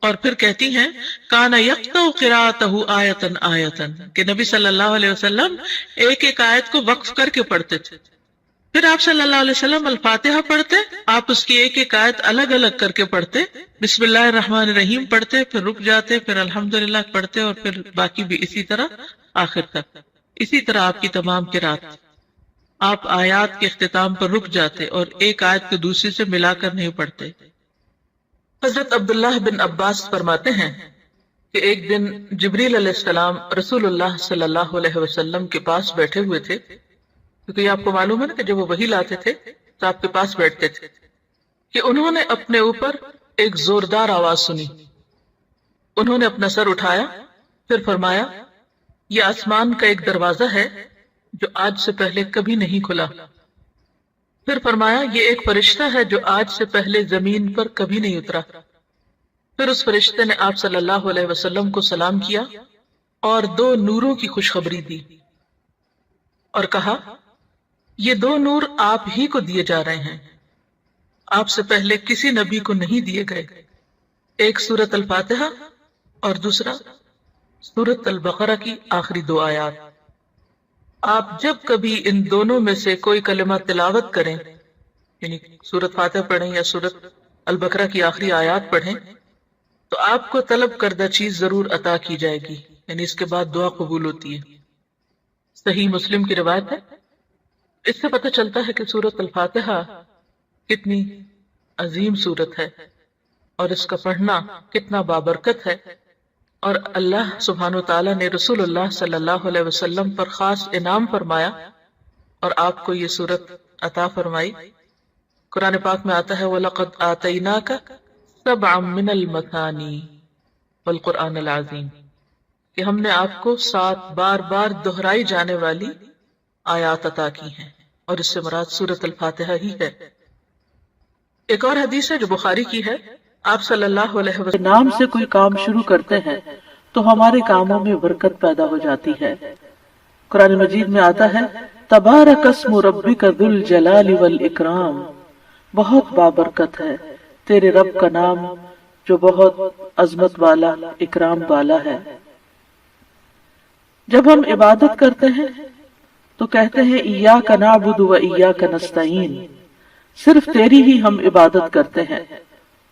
اور پھر کہتی ہیں کانا یقطع قراءتہ آیتن آیتن، کہ نبی صلی اللہ علیہ وسلم ایک ایک آیت کو وقف کر کے پڑھتے تھے۔ پھر آپ صلی اللہ علیہ وسلم الفاتحہ پڑھتے، آپ اس کی ایک ایک آیت الگ الگ کر کے پڑھتے، بسم اللہ الرحمن الرحیم پڑھتے، پھر رک جاتے، پھر الحمدللہ پڑھتے، اور پھر باقی بھی اسی طرح آخر تک۔ اسی طرح آپ کی تمام قرات، آپ آیات کے اختتام پر رک جاتے اور ایک آیت کو دوسری سے ملا کر نہیں پڑھتے۔ حضرت عبداللہ بن عباس فرماتے ہیں کہ ایک دن جبریل علیہ السلام رسول اللہ صلی اللہ علیہ وسلم کے پاس بیٹھے ہوئے تھے، کیونکہ یہ آپ کو معلوم ہے نا کہ جب وہ وحی لاتے تھے تو آپ کے پاس بیٹھتے تھے، کہ انہوں نے اپنے اوپر ایک زوردار آواز سنی۔ انہوں نے اپنا سر اٹھایا، پھر فرمایا یہ آسمان کا ایک دروازہ ہے جو آج سے پہلے کبھی نہیں کھلا۔ پھر فرمایا یہ ایک فرشتہ ہے جو آج سے پہلے زمین پر کبھی نہیں اترا۔ پھر اس فرشتے نے آپ صلی اللہ علیہ وسلم کو سلام کیا اور 2 نوروں کی خوشخبری دی اور کہا یہ 2 نور آپ ہی کو دیے جا رہے ہیں، آپ سے پہلے کسی نبی کو نہیں دیے گئے، ایک سورۃ الفاتحہ اور دوسرا سورۃ البقرہ کی آخری 2 آیات۔ آپ جب کبھی ان دونوں میں سے کوئی کلمہ تلاوت کریں، یعنی سورۃ فاتحہ پڑھیں یا سورۃ البقرہ کی آخری آیات پڑھیں، تو آپ کو طلب کردہ چیز ضرور عطا کی جائے گی، یعنی اس کے بعد دعا قبول ہوتی ہے۔ صحیح مسلم کی روایت ہے۔ اس سے پتہ چلتا ہے کہ سورۃ الفاتحہ کتنی عظیم سورت ہے اور اس کا پڑھنا کتنا بابرکت ہے، اور اللہ سبحانہ و تعالیٰ نے رسول اللہ صلی اللہ علیہ وسلم پر خاص انعام فرمایا اور آپ کو یہ سورت عطا فرمائی۔ قرآن پاک میں آتا ہے وَلَقَدْ آتَيْنَاكَ سَبْعًا مِّنَ الْمَثَانِي وَالْقُرْآنِ الْعَظِيمِ، کہ ہم نے آپ کو 7 بار بار دہرائی جانے والی آیات عطا کی ہیں، اور اس سے مراد سورۃ الفاتحہ ہی ہے۔ ایک اور حدیث ہے جو بخاری کی ہے، آپ صلی اللہ علیہ وسلم نام سے کوئی کام شروع کرتے ہیں تو ہمارے کاموں میں برکت پیدا ہو جاتی ہے۔ قرآن مجید میں آتا ہے تبارک اسم ربک ذو الجلال والاکرام، بہت بابرکت ہے تیرے رب کا نام جو بہت عظمت والا اکرام والا ہے۔ جب ہم عبادت کرتے ہیں تو کہتے ہیں ایاک نعبد و ایاک نستعین، صرف تیری ہی ہم عبادت کرتے ہیں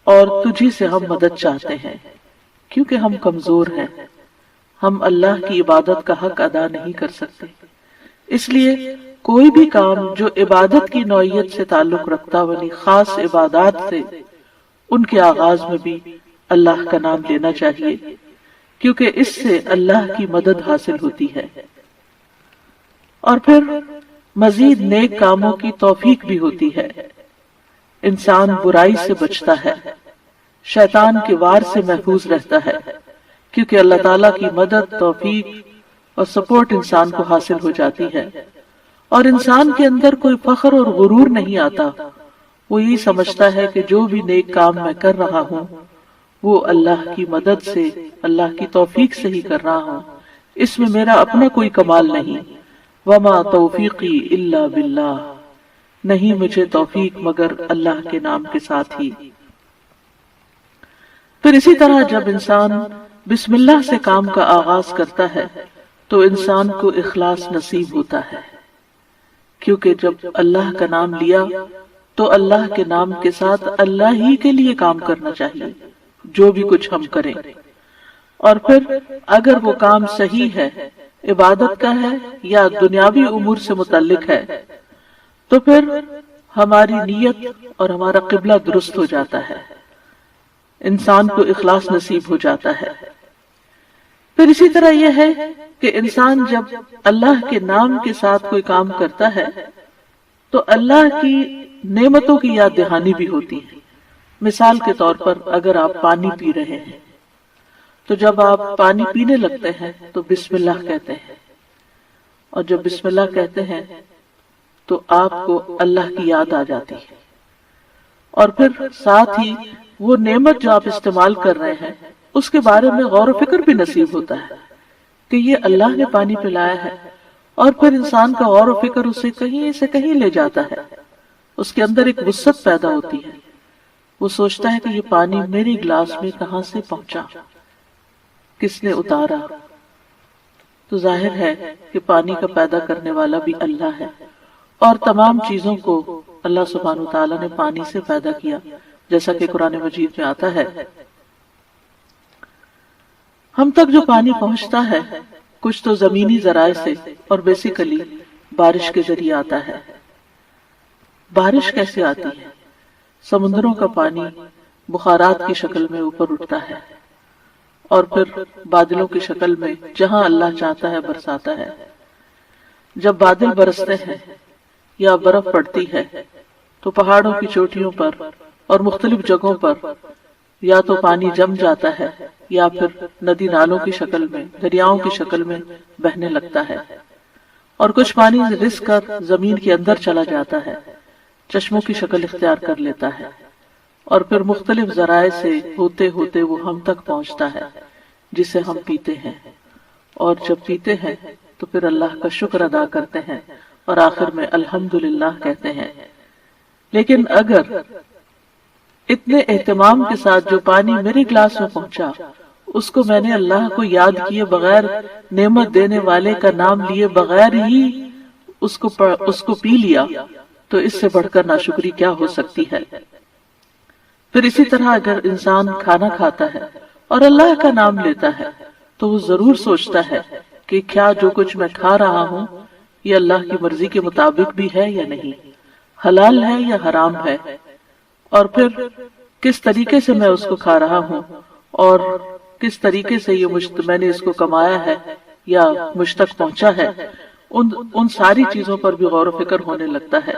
اور تجھی سے ہم مدد چاہتے ہیں، کیونکہ ہم کمزور ہیں، ہم اللہ کی عبادت کا حق ادا نہیں کر سکتے۔ اس لیے کوئی بھی کام جو عبادت کی نوعیت سے تعلق رکھتا والی خاص عبادات سے، ان کے آغاز میں بھی اللہ کا نام لینا چاہیے، کیونکہ اس سے اللہ کی مدد حاصل ہوتی ہے، اور پھر مزید نیک کاموں کی توفیق بھی ہوتی ہے۔ انسان برائی سے بچتا ہے، شیطان کے وار سے محفوظ رہتا ہے، کیونکہ اللہ تعالیٰ کی مدد، توفیق اور سپورٹ انسان کو حاصل ہو جاتی ہے، اور انسان کے اندر کوئی فخر اور غرور نہیں آتا۔ وہ یہ سمجھتا ہے کہ جو بھی نیک کام میں کر رہا ہوں وہ اللہ کی مدد سے، اللہ کی توفیق سے ہی کر رہا ہوں، اس میں میرا اپنا کوئی کمال نہیں۔ وما توفیقی الا باللہ، نہیں مجھے توفیق مگر اللہ کے نام کے ساتھ ہی۔ پھر اسی طرح جب انسان بسم اللہ سے کام کا آغاز کرتا ہے تو انسان کو اخلاص نصیب ہوتا ہے، کیونکہ جب اللہ کا نام لیا تو اللہ کے نام کے ساتھ اللہ ہی کے لیے کام کرنا چاہیے جو بھی کچھ ہم کریں، اور پھر اگر وہ کام صحیح ہے، عبادت کا ہے یا دنیاوی امور سے متعلق ہے، تو پھر ہماری نیت اور ہمارا قبلہ درست ہو جاتا ہے، انسان کو اخلاص نصیب ہو جاتا ہے۔ پھر اسی طرح یہ ہے کہ انسان جب اللہ کے نام کے ساتھ کوئی کام کرتا ہے تو اللہ کی نعمتوں کی یاد دہانی بھی ہوتی ہے۔ مثال کے طور پر اگر آپ پانی پی رہے ہیں تو جب آپ پانی پینے لگتے ہیں تو بسم اللہ کہتے ہیں، اور جب بسم اللہ کہتے ہیں تو آپ کو اللہ کی یاد آ جاتی ہے، اور پھر ساتھ ہی وہ نعمت جو آپ استعمال کر رہے ہیں اس کے بارے میں غور و فکر بھی نصیب ہوتا ہے کہ یہ اللہ نے پانی پلایا ہے، اور پھر انسان کا غور و فکر اسے کہیں سے کہیں لے جاتا ہے، اس کے اندر ایک وسعت پیدا ہوتی ہے، وہ سوچتا ہے کہ یہ پانی میرے گلاس میں کہاں سے پہنچا، کس نے اتارا۔ تو ظاہر ہے کہ پانی کا پیدا کرنے والا بھی اللہ ہے، اور تمام چیزوں کو اللہ سبحانہ وتعالی نے پانی سے پیدا کیا، جیسا کہ قرآن مجید میں آتا ہے۔ ہم تک جو پانی پہنچتا ہے کچھ تو زمینی ذرائع سے اور بیسیکلی بارش کے ذریعے آتا ہے۔ بارش کیسے آتی ہے؟ سمندروں کا پانی بخارات کی شکل میں اوپر اٹھتا ہے اور پھر بادلوں کی شکل میں جہاں اللہ چاہتا ہے برساتا ہے۔ جب بادل برستے ہیں یا برف پڑتی ہے تو پہاڑوں کی چوٹیوں پر اور مختلف جگہوں پر یا تو پانی جم جاتا ہے یا پھر ندی نالوں کی شکل میں، دریاؤں کی شکل میں بہنے لگتا ہے، اور کچھ پانی رس کر زمین کے اندر چلا جاتا ہے، چشموں کی شکل اختیار کر لیتا ہے، اور پھر مختلف ذرائع سے ہوتے ہوتے وہ ہم تک پہنچتا ہے جسے ہم پیتے ہیں، اور جب پیتے ہیں تو پھر اللہ کا شکر ادا کرتے ہیں اور آخر میں الحمدللہ کہتے ہیں۔ لیکن اگر اتنے اہتمام کے ساتھ جو پانی میرے گلاس میں پہنچا اس کو میں نے اللہ کو یاد کیے بغیر، نعمت دینے والے کا نام لیے بغیر ہی اس کو پی لیا، تو اس سے بڑھ کر ناشکری کیا ہو سکتی ہے۔ پھر اسی طرح اگر انسان کھانا کھاتا ہے اور اللہ کا نام لیتا ہے تو وہ ضرور سوچتا ہے کہ کیا جو کچھ میں کھا رہا ہوں یہ اللہ کی مرضی کے مطابق بھی ہے یا نہیں، حلال ہے یا حرام ہے، اور پھر کس طریقے سے میں اس کو کھا رہا ہوں اور کس طریقے سے یہ میں نے اس کو کمایا ہے یا مجھ تک پہنچا ہے، ان ساری چیزوں پر بھی غور و فکر ہونے لگتا ہے۔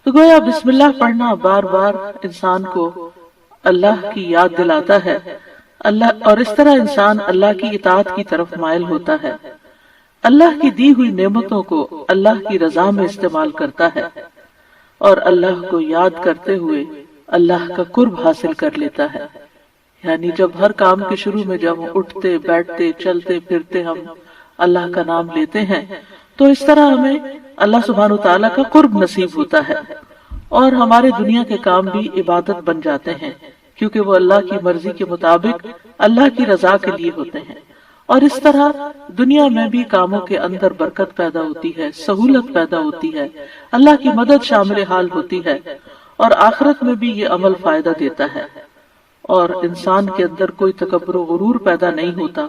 تو گویا بسم اللہ پڑھنا بار بار انسان کو اللہ کی یاد دلاتا ہے، اور اس طرح انسان اللہ کی اطاعت کی طرف مائل ہوتا ہے، اللہ کی دی ہوئی نعمتوں کو اللہ کی رضا میں استعمال کرتا ہے، اور اللہ کو یاد کرتے ہوئے اللہ کا قرب حاصل کر لیتا ہے۔ یعنی جب ہر کام کے شروع میں جب اٹھتے بیٹھتے چلتے پھرتے ہم اللہ کا نام لیتے ہیں تو اس طرح ہمیں اللہ سبحانہ وتعالی کا قرب نصیب ہوتا ہے، اور ہمارے دنیا کے کام بھی عبادت بن جاتے ہیں کیونکہ وہ اللہ کی مرضی کے مطابق اللہ کی رضا کے لیے ہوتے ہیں، اور اس طرح دنیا میں بھی کاموں کے اندر برکت پیدا ہوتی ہے، سہولت پیدا ہوتی ہے، اللہ کی مدد شامل حال ہوتی ہے، اور آخرت میں بھی یہ عمل فائدہ دیتا ہے، اور انسان کے اندر کوئی تکبر و غرور پیدا نہیں ہوتا،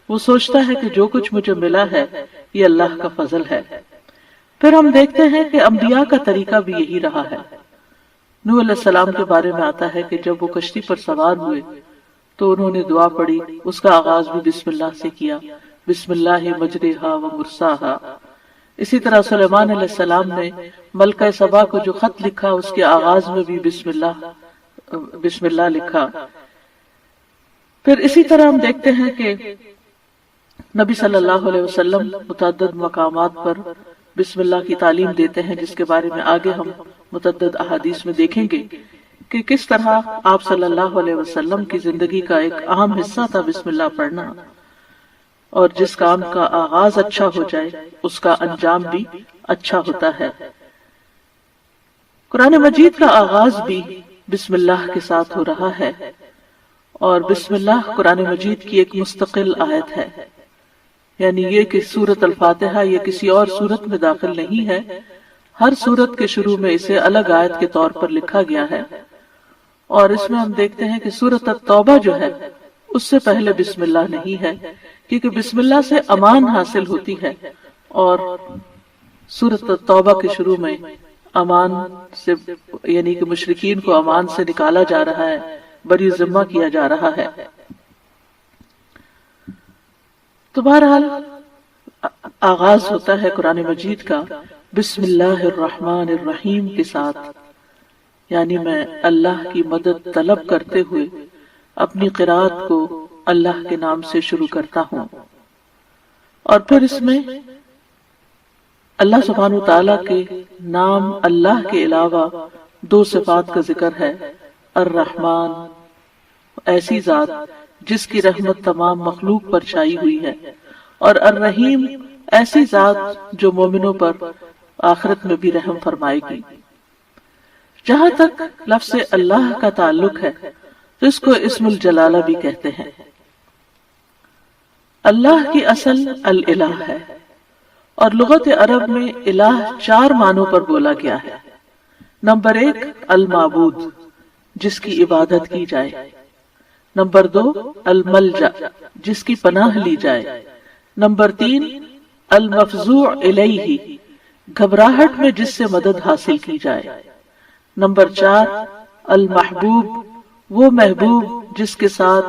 وہ سوچتا ہے کہ جو کچھ مجھے ملا ہے یہ اللہ کا فضل ہے۔ پھر ہم دیکھتے ہیں کہ انبیاء کا طریقہ بھی یہی رہا ہے۔ نوح علیہ السلام کے بارے میں آتا ہے کہ جب وہ کشتی پر سوار ہوئے تو انہوں نے دعا پڑھی، اس کا آغاز بھی بسم اللہ سے کیا، بسم اللہ مجریہا و مرساہا۔ اسی طرح سلیمان علیہ السلام نے ملکہ سبا کو جو خط لکھا اس کے آغاز میں بھی بسم اللہ لکھا۔ پھر اسی طرح ہم دیکھتے ہیں کہ نبی صلی اللہ علیہ وسلم متعدد مقامات پر بسم اللہ کی تعلیم دیتے ہیں، جس کے بارے میں آگے ہم متعدد احادیث میں دیکھیں گے کہ کس طرح آپ صلی اللہ علیہ وسلم کی زندگی کا ایک اہم حصہ تھا بسم اللہ پڑھنا، اور جس کام کا آغاز اچھا ہو جائے اس کا انجام بھی اچھا ہوتا ہے۔ قرآن مجید کا آغاز بھی بسم اللہ کے ساتھ ہو رہا ہے، اور بسم اللہ قرآن مجید کی ایک مستقل آیت ہے، یعنی یہ کہ سورۃ الفاتحہ یہ کسی اور سورت میں داخل نہیں ہے، ہر سورت کے شروع میں اسے الگ آیت کے طور پر لکھا گیا ہے، اور اس میں ہم دیکھتے ہیں کہ سورۃ التوبہ جو ہے اس سے پہلے بسم اللہ نہیں ہے، کیونکہ بسم اللہ سے امان حاصل ہوتی ہے، اور سورۃ التوبہ کے شروع میں امان سے یعنی کہ مشرکین کو امان سے نکالا جا رہا ہے، بری ذمہ کیا جا رہا ہے۔ تو بہرحال آغاز ہوتا ہے قرآن مجید کا بسم اللہ الرحمن الرحیم کے ساتھ، یعنی میں اللہ کی مدد طلب کرتے ہوئے اپنی قرات کو اللہ کے نام سے شروع کرتا ہوں، اور پھر اس میں اللہ سبحانہ وتعالیٰ کے نام اللہ کے علاوہ دو صفات کا ذکر ہے، الرحمن ایسی ذات جس کی رحمت تمام مخلوق پر چھائی ہوئی ہے، اور الرحیم ایسی ذات جو مومنوں پر آخرت میں بھی رحم فرمائے گی۔ جہاں تک لفظ اللہ کا تعلق ہے تو اس کو اسم الجلالہ بھی کہتے ہیں۔ اللہ کی اصل الالہ ہے، اور لغت عرب میں الہ 4 معنوں پر بولا گیا ہے۔ نمبر 1 المعبود، جس کی عبادت کی جائے۔ نمبر 2 الملجأ، جس کی پناہ لی جائے۔ نمبر 3 المفزوع الیہ، گھبراہٹ میں جس سے مدد حاصل کی جائے۔ نمبر 4 المحبوب، وہ محبوب جس کے ساتھ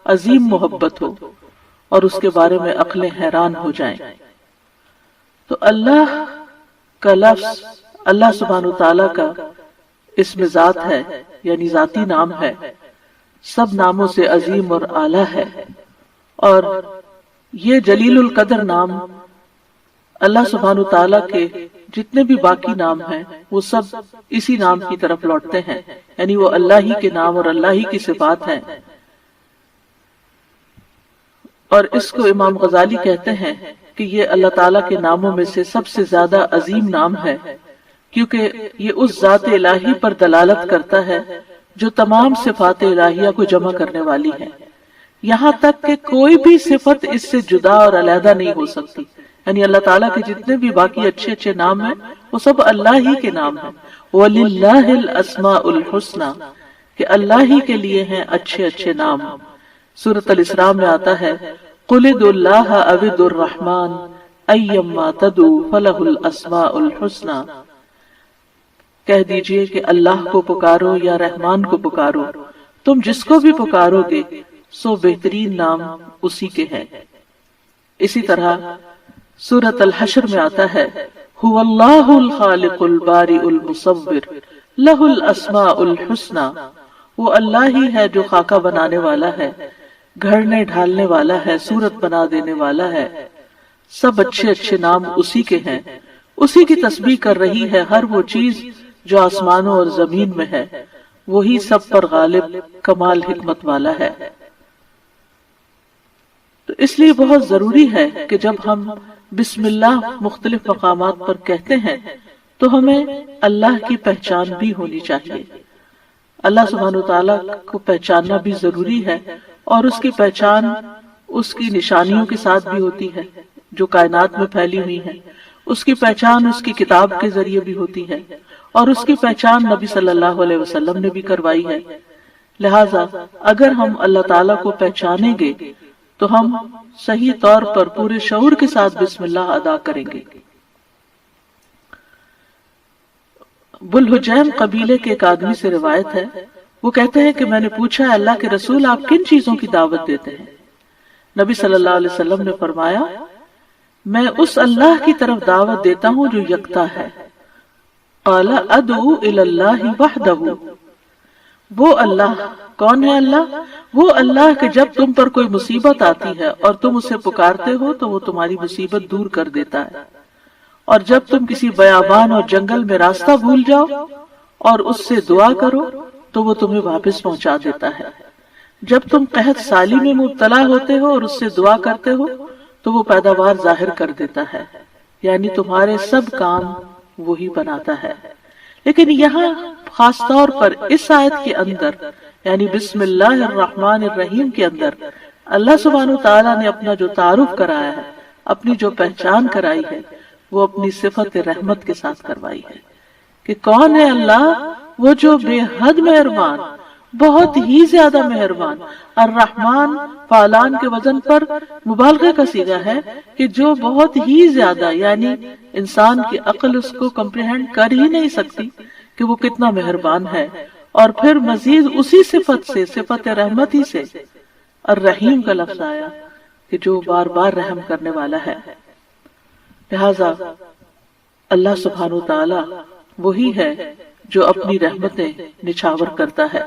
عظیم محبت ہو اور اس کے بارے میں عقلیں حیران ہو جائیں۔ تو اللہ کا لفظ اللہ سبحانہ وتعالی کا اسم ذات ہے، یعنی ذاتی نام ہے، سب ناموں سے عظیم اور اعلیٰ ہے، اور یہ جلیل القدر نام اللہ سبحانہ وتعالی کے جتنے بھی باقی نام ہیں وہ سب اسی نام کی طرف لوٹتے ہیں، یعنی وہ اللہ ہی کے نام اور اللہ ہی کی صفات ہیں۔ اور اس کو امام غزالی کہتے ہیں کہ یہ اللہ تعالیٰ کے ناموں میں سے سب سے زیادہ عظیم نام ہے، کیونکہ یہ اس ذات الہی پر دلالت کرتا ہے جو تمام صفات الہیہ کو جمع کرنے والی ہے، یہاں تک کہ کوئی بھی صفت اس سے جدا اور علیحدہ نہیں ہو سکتی۔ یعنی اللہ تعالیٰ کے جتنے بھی باقی اچھے اچھے نام ہیں وہ سب اللہ ہی کے نام ہیں۔ وَلِلَّهِ الْأَسْمَاءُ الْحُسْنَى، کہ اللہ ہی کے لیے ہیں اچھے اچھے نام۔ سورۃ الاسراء میں آتا ہے قُلِ ادْعُوا اللَّهَ أَوِ ادْعُوا الرَّحْمَٰنَ أَيَّمَّا تَدْعُوا فَلَهُ الْأَسْمَاءُ الْحُسْنَى، کہہ دیجئے کہ اللہ کو پکارو یا رحمان کو پکارو، تم جس کو بھی پکارو گے سو بہترین نام اسی کے ہیں۔ اسی طرح سورۃ الحشر میں آتا ہے هو اللہ الخالق البارئ المصور لہ الاسماء الحسنى، وہ اللہ ہی ہے جو خاکہ بنانے والا ہے، گھڑنے ڈھالنے والا ہے، صورت بنا دینے والا ہے، سب اچھے اچھے نام اسی کے ہیں۔ اسی کی تسبیح کر رہی ہے ہر وہ چیز جو آسمانوں اور زمین میں ہے، وہی سب پر غالب کمال حکمت والا ہے۔ تو اس لیے بہت ضروری ہے کہ جب ہم بسم اللہ مختلف مقامات پر کہتے ہیں تو ہمیں اللہ کی پہچان بھی ہونی چاہیے۔ اللہ سبحانہ وتعالیٰ کو پہچاننا بھی ضروری ہے، اور اس کی پہچان اس کی نشانیوں کے ساتھ بھی ہوتی ہے جو کائنات میں پھیلی ہوئی ہیں، اس کی پہچان اس کی کتاب کے ذریعے بھی ہوتی ہے، اور اس کی پہچان نبی صلی اللہ علیہ وسلم نے بھی کروائی ہے۔ لہٰذا اگر ہم اللہ تعالیٰ کو پہچانیں گے تو ہم صحیح طور پر پورے شعور کے ساتھ بسم اللہ ادا کریں گے۔ بلحجیم قبیلے کے ایک آدمی سے روایت ہے، وہ کہتے ہیں کہ میں نے پوچھا اللہ کے رسول آپ کن چیزوں کی دعوت دیتے ہیں؟ نبی صلی اللہ علیہ وسلم نے فرمایا میں اس اللہ کی طرف دعوت دیتا ہوں جو یکتا ہے۔ قال ادعو الی اللہ وحدہ، وہ اللہ کون ہے؟ اللہ وہ اللہ کہ جب تم پر کوئی مصیبت آتی ہے اور تم اسے پکارتے ہو تو وہ تمہاری مصیبت دور کر دیتا ہے، اور جب تم کسی بیابان اور جنگل میں راستہ بھول جاؤ اور اس سے دعا کرو تو وہ تمہیں واپس پہنچا دیتا ہے، جب تم قحط سالی میں مبتلا ہوتے ہو اور اس سے دعا کرتے ہو تو وہ پیداوار ظاہر کر دیتا ہے، یعنی تمہارے سب کام وہی بناتا ہے۔ لیکن یہاں خاص طور پر اس آیت کے اندر یعنی بسم اللہ الرحمن الرحیم کے اندر اللہ سبحانہ وتعالیٰ نے اپنا جو تعارف کرایا ہے، اپنی جو پہچان کرائی ہے، وہ اپنی صفت رحمت کے ساتھ کروائی ہے کہ کون ہے اللہ؟ وہ جو بے حد مہربان، بہت ہی زیادہ مہربان۔ الرحمن فعلان کے وزن پر مبالغہ کا صیغہ ہے کہ جو بہت ہی زیادہ، یعنی انسان کی عقل اس کو کمپریہنڈ کر ہی نہیں سکتی کہ وہ کتنا مہربان ہے۔ اور پھر مزید اسی صفت سے، صفت رحمت ہی سے الرحیم کا لفظ آیا کہ جو بار بار رحم کرنے والا ہے۔ لہذا اللہ سبحانہ وتعالی وہی ہے جو اپنی رحمتیں نچھاور کرتا ہے،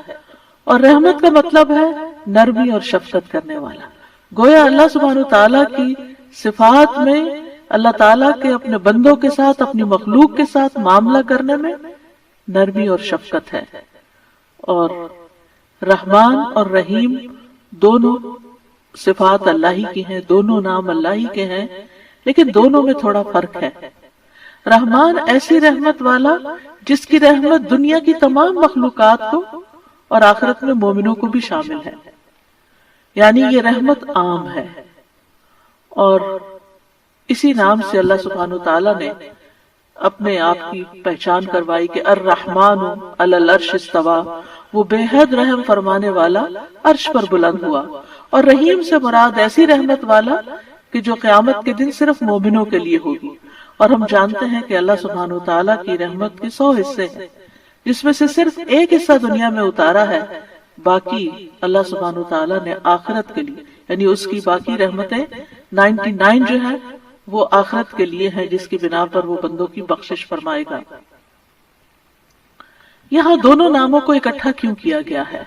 اور رحمت کا مطلب ہے نرمی اور شفقت کرنے والا۔ گویا اللہ سبحانہ وتعالی کی صفات میں اللہ تعالیٰ کے اپنے بندوں کے ساتھ، اپنی مخلوق کے ساتھ معاملہ کرنے میں نرمی اور شفقت ہے. اور رحمان اور رحیم دونوں صفات اللہ ہی کی ہیں، دونوں نام اللہ ہی کے ہیں، لیکن دونوں میں تھوڑا فرق ہے. رحمان ایسی رحمت والا جس کی رحمت دنیا کی تمام مخلوقات کو اور آخرت میں مومنوں کو بھی شامل ہے، یعنی یہ رحمت عام ہے. اور اسی نام سے اللہ سبحانہ وتعالی نے اپنے آپ کی پہچان کروائی کہ الرحمن علی العرش استویٰ، وہ بے حد رحم فرمانے والا عرش پر بلند ہوا. اور رحیم سے مراد ایسی رحمت والا کہ جو قیامت کے دن صرف مومنوں کے لیے ہوگی. اور ہم جانتے ہیں کہ اللہ سبحانہ وتعالیٰ کی رحمت کے 100 حصے ہیں، جس میں سے صرف ایک حصہ دنیا میں اتارا ہے، باقی اللہ سبحانہ وتعالیٰ نے آخرت کے لیے، یعنی اس کی باقی رحمتیں 99 جو ہے وہ آخرت کے لیے ہیں، جس کی بنا پر وہ بندوں کی بخشش فرمائے گا. یہاں دونوں ناموں کو اکٹھا کیوں کیا گیا ہے؟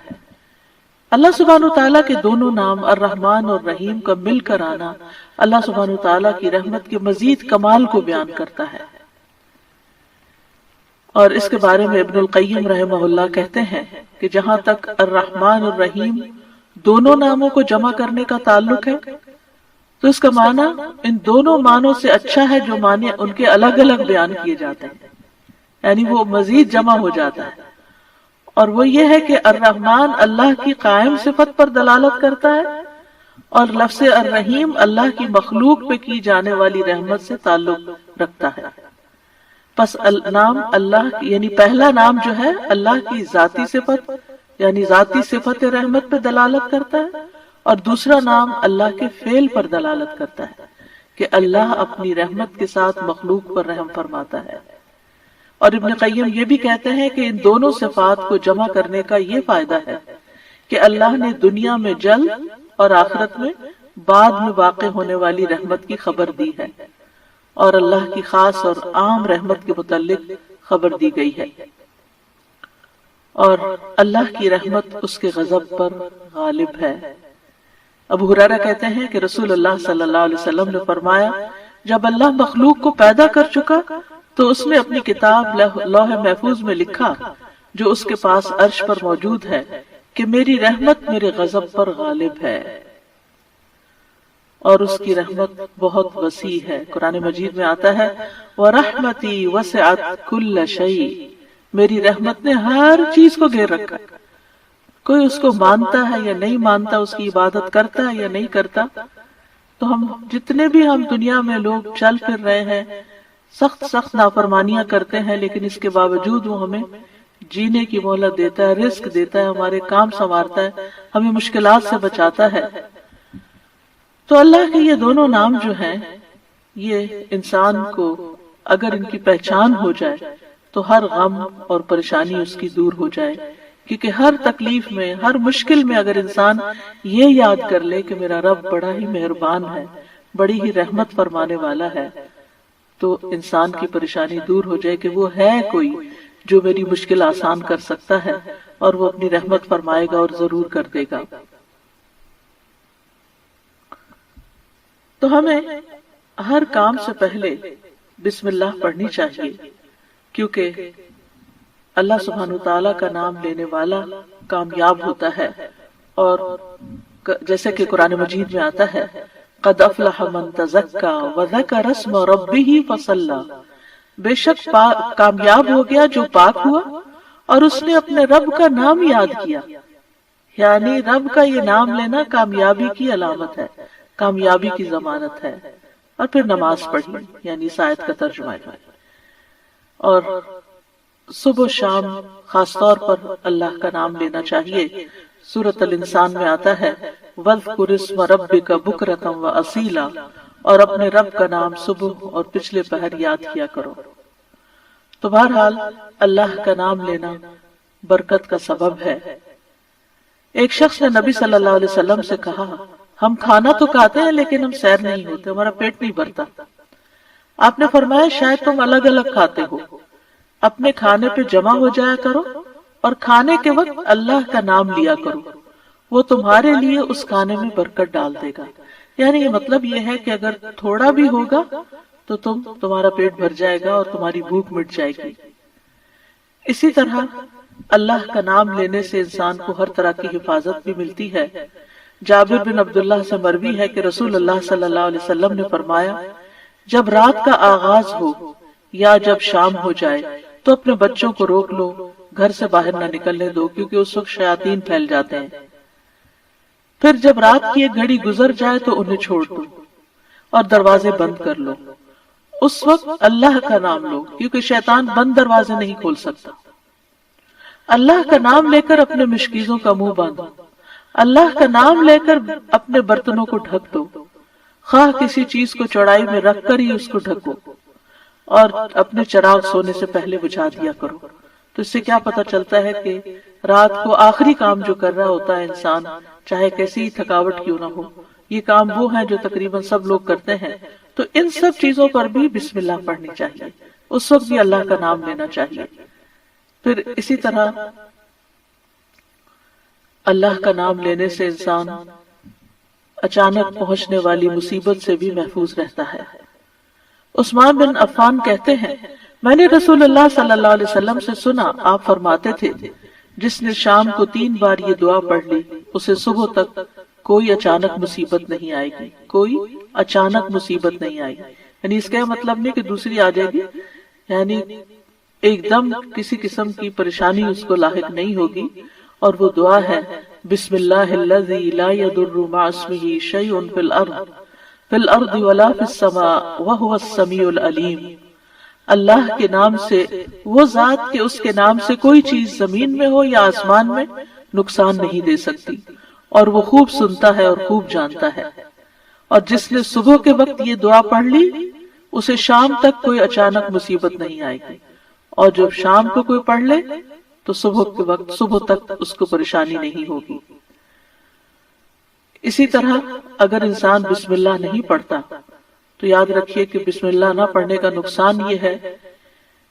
اللہ سبحانہ وتعالیٰ کے دونوں نام الرحمن اور رحیم کا مل کر آنا اللہ سبحانہ وتعالیٰ کی رحمت کے مزید کمال کو بیان کرتا ہے. اور اس کے بارے میں ابن القیم رحمہ اللہ کہتے ہیں کہ جہاں تک الرحمن اور رحیم دونوں ناموں کو جمع کرنے کا تعلق ہے تو اس کا معنی ان دونوں معنوں سے اچھا ہے جو معنی ان کے الگ الگ بیان کیے جاتے ہیں، یعنی وہ مزید جمع ہو جاتا ہے. اور وہ یہ ہے کہ الرحمن اللہ کی قائم صفت پر دلالت کرتا ہے اور لفظ الرحیم اللہ کی مخلوق پہ کی جانے والی رحمت سے تعلق رکھتا ہے. پس نام اللہ یعنی پہلا نام جو ہے اللہ کی ذاتی صفت یعنی ذاتی صفت رحمت پہ دلالت کرتا ہے، اور دوسرا نام اللہ کے فعل پر دلالت کرتا ہے کہ اللہ اپنی رحمت کے ساتھ مخلوق پر رحم فرماتا ہے. اور ابن قیم یہ بھی کہتے ہیں کہ ان دونوں صفات کو جمع کرنے کا یہ فائدہ ہے کہ اللہ نے دنیا میں جلد اور آخرت میں بعد میں واقع ہونے والی رحمت کی خبر دی ہے، اور اللہ کی خاص اور عام رحمت کے متعلق خبر دی گئی ہے. اور اللہ کی رحمت اس کے غضب پر غالب ہے. ابو ہریرہ کہتے ہیں کہ رسول اللہ صلی اللہ علیہ وسلم نے فرمایا، جب اللہ مخلوق کو پیدا کر چکا تو اس نے اپنی کتاب لوح محفوظ میں لکھا جو اس کے پاس عرش پر موجود ہے کہ میری رحمت میرے غضب پر غالب ہے. اور اس کی رحمت بہت وسیع ہے. قرآن مجید میں آتا ہے وَرَحْمَتِي وَسِعَتْ كُلَّ شَيْءٍ، میری رحمت نے ہر چیز کو گھیر رکھا. کوئی اس کو مانتا ہے یا نہیں مانتا، اس کی عبادت کرتا ہے یا نہیں کرتا، تو ہم جتنے بھی دنیا میں لوگ چل پھر رہے ہیں سخت نافرمانیاں کرتے ہیں، لیکن اس کے باوجود وہ ہمیں جینے کی مہلت دیتا ہے، رزق دیتا ہے، ہمارے کام سنوارتا ہے، ہمیں مشکلات سے بچاتا ہے. تو اللہ کے یہ دونوں نام جو ہیں یہ انسان کو اگر ان کی پہچان ہو جائے تو ہر غم اور پریشانی اس کی دور ہو جائے. کیونکہ ہر تکلیف میں، ہر مشکل میں اگر انسان یہ یاد کر لے کہ میرا رب بڑا ہی مہربان ہے، بڑی ہی رحمت فرمانے والا ہے، تو انسان کی پریشانی دور ہو جائے کہ وہ ہے کوئی جو میری مشکل آسان کر سکتا ہے، اور وہ اپنی رحمت فرمائے گا اور ضرور کر دے گا. تو ہمیں ہر کام سے پہلے بسم اللہ پڑھنی چاہیے، کیونکہ اللہ سبحانہ وتعالیٰ کا نام لینے والا کامیاب ہوتا ہے. اور جیسے کہ قرآن مجید میں آتا ہے قد افلح من تزکا وذکر اسم ربہ فصلی، بے شک کامیاب ہو گیا جو پاک ہوا اور اس نے اپنے رب کا نام یاد کیا. یعنی رب کا یہ نام لینا کامیابی کی علامت ہے، کامیابی کی ضمانت ہے. اور پھر نماز پڑھی، یعنی اس آیت کا ترجمہ ہے. اور صبح و شام خاص طور پر اللہ کا نام لینا چاہیے. سورۃ الانسان میں آتا ہے وَاذْكُرِ اسْمَ رَبِّكَ بُكْرَةً وَأَصِيلًا، اور اپنے رب کا نام صبح اور پچھلے پہر یاد کیا کرو. تو بہرحال اللہ کا نام لینا برکت کا سبب ہے. ایک شخص نے نبی صلی اللہ علیہ وسلم سے کہا، ہم کھانا تو کھاتے ہیں لیکن ہم سیر نہیں ہوتے، ہمارا پیٹ نہیں بھرتا. آپ نے فرمایا شاید تم الگ الگ کھاتے ہو، اپنے کھانے پہ جمع ہو جایا کرو اور کھانے کے وقت اللہ کا نام لیا کرو، وہ تمہارے لیے اس کھانے میں برکت ڈال دے گا. یعنی یہ مطلب یہ ہے کہ اگر تھوڑا بھی ہوگا تو تمہارا پیٹ بھر جائے گا اور تمہاری بھوک مٹ جائے گی. اسی طرح اللہ کا نام لینے سے انسان کو ہر طرح کی حفاظت بھی ملتی ہے۔ جابر بن عبداللہ سے مروی ہے کہ رسول اللہ صلی اللہ علیہ وسلم نے فرمایا، جب رات کا آغاز ہو یا جب شام ہو جائے تو اپنے بچوں کو روک لو، گھر سے باہر نہ نکلنے دو، کیونکہ اس وقت شیاطین پھیل جاتے ہیں۔ پھر جب رات کی ایک گھڑی گزر جائے تو انہیں چھوڑ دو اور دروازے بند کر لو۔ اس وقت اللہ کا نام لو، کیونکہ شیطان بند دروازے نہیں کھول سکتا۔ اللہ کا نام لے کر اپنے مشکیزوں کا منہ باندھو، اللہ کا نام لے کر اپنے برتنوں کو ڈھک دو، خواہ کسی چیز کو چوڑائی میں رکھ کر ہی اس کو ڈھکو، اور اپنے چراغ سونے سے پہلے بجھا دیا کرو۔ تو اس سے کیا پتہ چلتا ہے کہ رات کو آخری کام جو کر رہا ہوتا ہے انسان، چاہے کیسی ہی تھکاوٹ کیوں نہ ہو، یہ کام وہ ہیں جو تقریباً سب لوگ کرتے ہیں، تو ان سب چیزوں پر بھی بسم اللہ پڑھنی چاہیے، اس وقت بھی اللہ کا نام لینا چاہیے۔ پھر اسی طرح اللہ کا نام لینے سے انسان اچانک پہنچنے والی مصیبت سے بھی محفوظ رہتا ہے۔ عثمان بن عفان کہتے ہیں، میں نے رسول اللہ صلی اللہ علیہ وسلم سے سنا، آپ فرماتے تھے، جس نے شام کو 3 بار یہ دعا پڑھ لی، اسے صبح تک کوئی اچانک مصیبت نہیں آئے گی، کوئی اچانک مصیبت نہیں آئے گی۔ یعنی اس کا مطلب نہیں کہ دوسری آ جائے گی، یعنی ایک دم کسی قسم کی پریشانی اس کو لاحق نہیں ہوگی۔ اور وہ دعا ہے، بسم اللہ الذی لا یضر مع اسمہ شیء فی الارض ولا فی السماء وہو السمیع العلیم۔ اللہ کے نام سے، وہ ذات کہ اس کے نام سے کوئی چیز زمین میں ہو یا آسمان میں نقصان نہیں دے سکتی، اور وہ خوب سنتا ہے اور خوب جانتا ہے۔ اور جس نے صبح کے وقت یہ دعا پڑھ لی، اسے شام تک کوئی اچانک مصیبت نہیں آئے گی، اور جب شام کو کوئی پڑھ لے تو صبح کے وقت صبح تک اس کو پریشانی نہیں ہوگی۔ اسی طرح اگر انسان بسم اللہ نہیں پڑھتا تو یاد رکھیے کہ بسم اللہ نہ پڑھنے کا نقصان یہ ہے،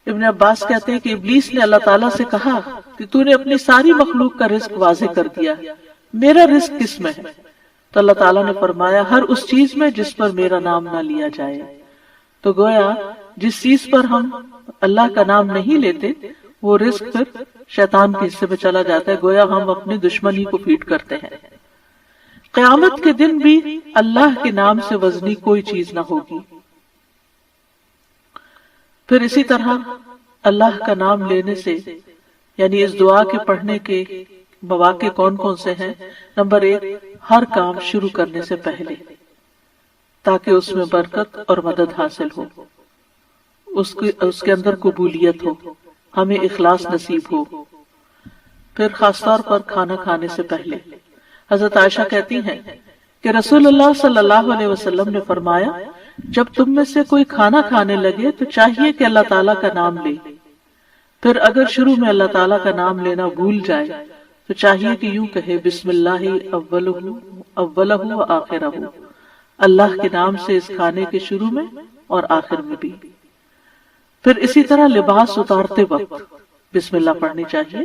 ابن عباس کہتے ہیں کہ ابلیس نے اللہ تعالیٰ سے کہا کہ تو نے اپنی ساری مخلوق کا رزق واضح کر دیا، میرا رزق کس میں ہے؟ تو اللہ تعالیٰ نے فرمایا، ہر اس چیز میں جس پر میرا نام نہ لیا جائے۔ تو گویا جس چیز پر ہم اللہ کا نام نہیں لیتے وہ رزق پھر شیطان کے حصے میں چلا جاتا ہے، گویا ہم اپنے دشمن ہی کو فیڈ کرتے ہیں۔ قیامت کے دن بھی اللہ کے نام سے وزنی کوئی چیز نہ ہوگی۔ پھر اسی طرح اللہ کا نام لینے سے، یعنی اس دعا کے پڑھنے کے مواقع کون کون سے ہیں؟ نمبر 1، ہر کام شروع کرنے سے پہلے، تاکہ اس میں برکت اور مدد حاصل ہو، اس کے اندر قبولیت ہو، ہمیں اخلاص نصیب ہو۔ پھر خاص طور پر کھانا کھانے سے پہلے، حضرت عائشہ کہتی ہیں کہ رسول اللہ صلی اللہ علیہ وسلم نے فرمایا، جب تم میں سے کوئی کھانا کھانے لگے تو چاہیے کہ اللہ تعالیٰ کا نام لے، پھر اگر شروع میں اللہ تعالیٰ کا نام لینا بھول جائے تو چاہیے کہ یوں کہے، بسم اللہ اولہ و آخرہ، اللہ کے نام سے اس کھانے کے شروع میں اور آخر میں بھی۔ پھر اسی طرح لباس اتارتے وقت بسم اللہ پڑھنی چاہیے۔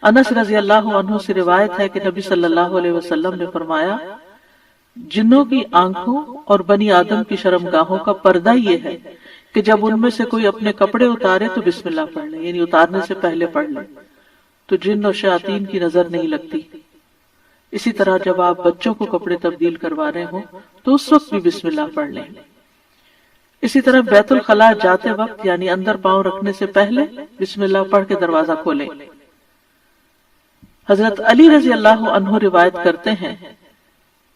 انس رضی اللہ عنہ سے روایت ہے کہ نبی صلی اللہ علیہ وسلم نے فرمایا، جنوں کی آنکھوں اور بنی آدم کی شرمگاہوں کا پردہ یہ ہے کہ جب ان میں سے کوئی اپنے کپڑے اتارے تو بسم اللہ پڑھ لے، یعنی اتارنے سے پہلے پڑھ لے، تو جن اور شیاطین کی نظر نہیں لگتی۔ اسی طرح جب آپ بچوں کو کپڑے تبدیل کروا رہے ہوں تو اس وقت بھی بسم اللہ پڑھ لیں۔ اسی طرح بیت الخلاء جاتے وقت، یعنی اندر پاؤں رکھنے سے پہلے بسم اللہ پڑھ کے دروازہ کھولیں۔ حضرت علی رضی اللہ عنہ روایت کرتے ہیں،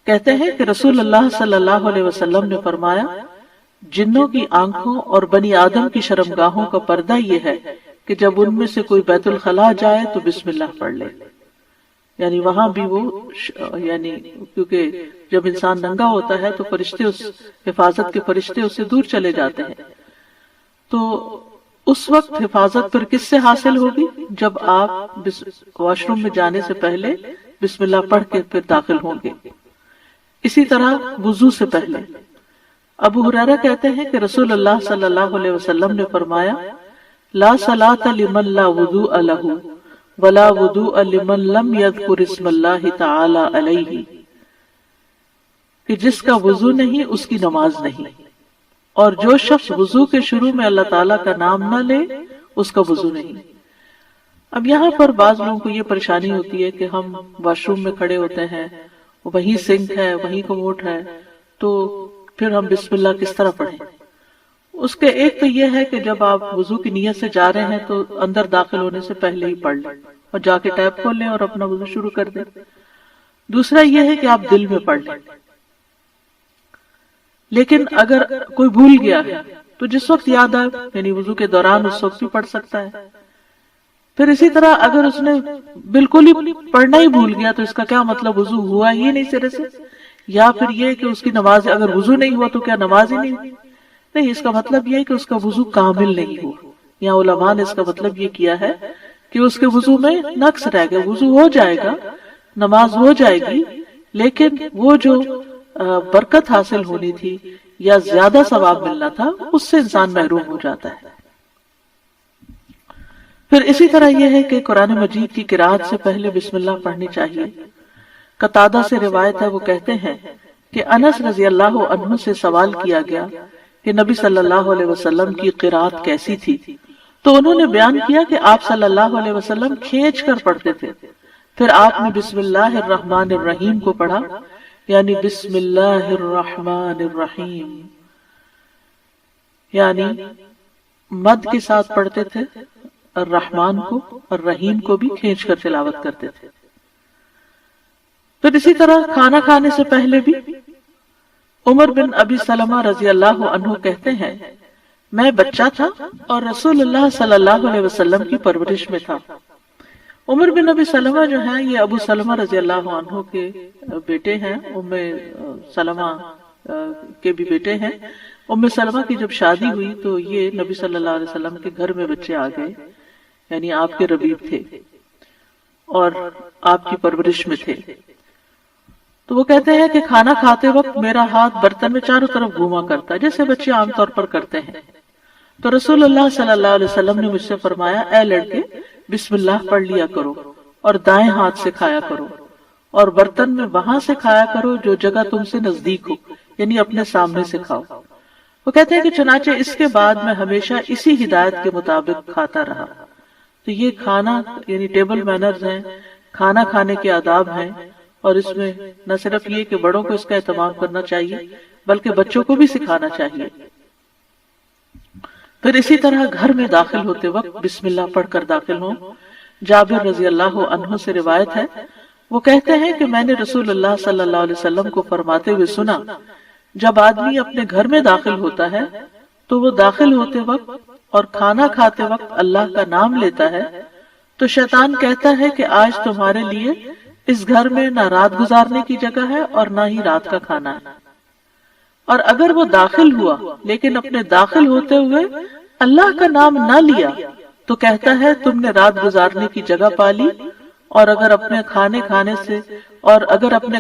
کہتے ہیں کہ رسول اللہ صلی اللہ علیہ وسلم نے فرمایا، جنوں کی آنکھوں اور بنی آدم کی شرمگاہوں کا پردہ یہ ہے کہ جب ان میں سے کوئی بیت الخلاء جائے تو بسم اللہ پڑھ لے، یعنی وہاں بھی وہ، یعنی کیونکہ جب انسان ننگا ہوتا ہے تو فرشتے، اس حفاظت کے فرشتے اسے دور چلے جاتے ہیں، تو اس وقت حفاظت پھر کس سے حاصل ہوگی؟ جب آپ واش روم میں جانے سے پہلے بسم اللہ پڑھ کے پھر داخل ہوں گے۔ اسی طرح وضو سے پہلے، ابو ہریرہ کہتے ہیں کہ رسول اللہ صلی اللہ علیہ وسلم نے فرمایا، لا صلاۃ لمن لا وضوء لہ ولا وضوء لمن لم یذکر اسم اللہ تعالی علیہ، کہ جس کا وضو نہیں اس کی نماز نہیں، اور جو شخص وضو کے شروع میں اللہ تعالیٰ کا نام نہ لے اس کا وضو نہیں۔ اب یہاں پر بعض لوگوں کو یہ پریشانی ہوتی ہے کہ ہم واش روم میں کھڑے ہوتے ہیں، وہیں سنک ہے، وہیں کموڈ ہے، تو پھر ہم بسم اللہ کس طرح پڑھیں؟ اس کے ایک تو یہ ہے کہ جب آپ وضو کی نیت سے جا رہے ہیں تو اندر داخل ہونے سے پہلے ہی پڑھ لیں اور جا کے ٹیپ کھول لیں اور اپنا وضو شروع کر دیں۔ دوسرا یہ ہے کہ آپ دل میں پڑھ لیں، لیکن اگر کوئی بھول گیا ہے تو جس وقت یاد آئے، یعنی وضو کے دوران اس وقت بھی پڑھ سکتا ہے۔ پھر اسی طرح اگر اس نے بالکل ہی پڑھنا ہی بھول گیا تو اس کا کیا مطلب وضو ہوا ہی نہیں سرے سے، یا پھر یہ کہ اس کی نماز، اگر وضو نہیں ہوا تو کیا نماز ہی نہیں ہوئی؟ نہیں، اس کا مطلب یہ ہے کہ اس کا وضو کامل نہیں ہوا۔ یہاں علماء نے اس کا مطلب یہ کیا ہے کہ اس کے وضو میں نقص رہ گیا، وضو ہو جائے گا، نماز ہو جائے گی، لیکن وہ جو برکت حاصل ہونی تھی یا زیادہ ثواب ملنا تھا اس سے انسان محروم ہو جاتا ہے۔ پھر اسی طرح یہ ہے کہ قرآن مجید کی قرأت سے پہلے بسم اللہ پڑھنی چاہیے۔ قتادہ سے روایت ہے، وہ کہتے ہیں کہ انس رضی اللہ عنہ سے سوال کیا گیا کہ نبی صلی اللہ علیہ وسلم کی قرأت کیسی تھی، تو انہوں نے بیان کیا کہ آپ صلی اللہ علیہ وسلم کھینچ کر پڑھتے تھے۔ پھر آپ نے بسم اللہ الرحمن الرحیم کو پڑھا، یعنی بسم اللہ الرحمن الرحیم، یعنی مد کے ساتھ پڑھتے تھے، الرحمن کو اور رحیم کو بھی کھینچ کر تلاوت کرتے تھے۔ پھر اسی طرح کھانا کھانے سے پہلے بھی عمر بن ابی سلمہ رضی اللہ عنہ کہتے ہیں، میں بچہ تھا اور رسول اللہ صلی اللہ علیہ وسلم کی پرورش میں تھا۔ عمر بن ابی سلمہ جو ہیں یہ ابو سلمہ رضی اللہ عنہ کے بیٹے ہیں، ام سلمہ کے بھی بیٹے ہیں۔ ام سلمہ کی جب شادی ہوئی تو یہ نبی صلی اللہ علیہ وسلم کے گھر میں بچے آ گئے، یعنی آپ کے ربیب تھے اور آپ کی پرورش میں تھے۔ تو وہ کہتے ہیں کہ کھانا کھاتے وقت میرا ہاتھ برتن میں چاروں طرف گھوما کرتا جیسے بچے عام طور پر کرتے ہیں۔ تو رسول اللہ صلی اللہ علیہ وسلم نے مجھ سے فرمایا، اے لڑکے بسم اللہ پڑھ لیا کرو اور دائیں ہاتھ سے کھایا کرو، اور برتن میں وہاں سے کھایا کرو جو جگہ تم سے نزدیک ہو، یعنی اپنے سامنے سے کھاؤ۔ وہ کہتے ہیں کہ چنانچہ اس کے بعد میں ہمیشہ اسی ہدایت کے مطابق کھاتا رہا۔ تو یہ کھانا یعنی ٹیبل مینرز ہیں، کھانا کھانے کے آداب ہیں، اور اس میں نہ صرف یہ کہ بڑوں کو اس کا اہتمام کرنا چاہیے بلکہ بچوں کو بھی سکھانا چاہیے۔ پھر اسی طرح گھر میں داخل ہوتے وقت بسم اللہ پڑھ کر داخل ہوں۔ جابر رضی اللہ عنہ سے روایت ہے، وہ کہتے ہیں کہ میں نے رسول اللہ صلی اللہ علیہ وسلم کو فرماتے ہوئے سنا، جب آدمی اپنے گھر میں داخل ہوتا ہے تو وہ داخل ہوتے وقت اور کھانا کھاتے وقت اللہ کا نام لیتا ہے تو شیطان کہتا ہے کہ آج تمہارے لیے اس گھر میں نہ رات گزارنے کی جگہ ہے اور نہ ہی رات کا کھانا ہے۔ اور اگر وہ داخل ہوا لیکن اپنے داخل ہوتے ہوئے اللہ کا نام نہ لیا تو کہتا ہے تم نے رات گزارنے کی جگہ پا لی، اور اگر اپنے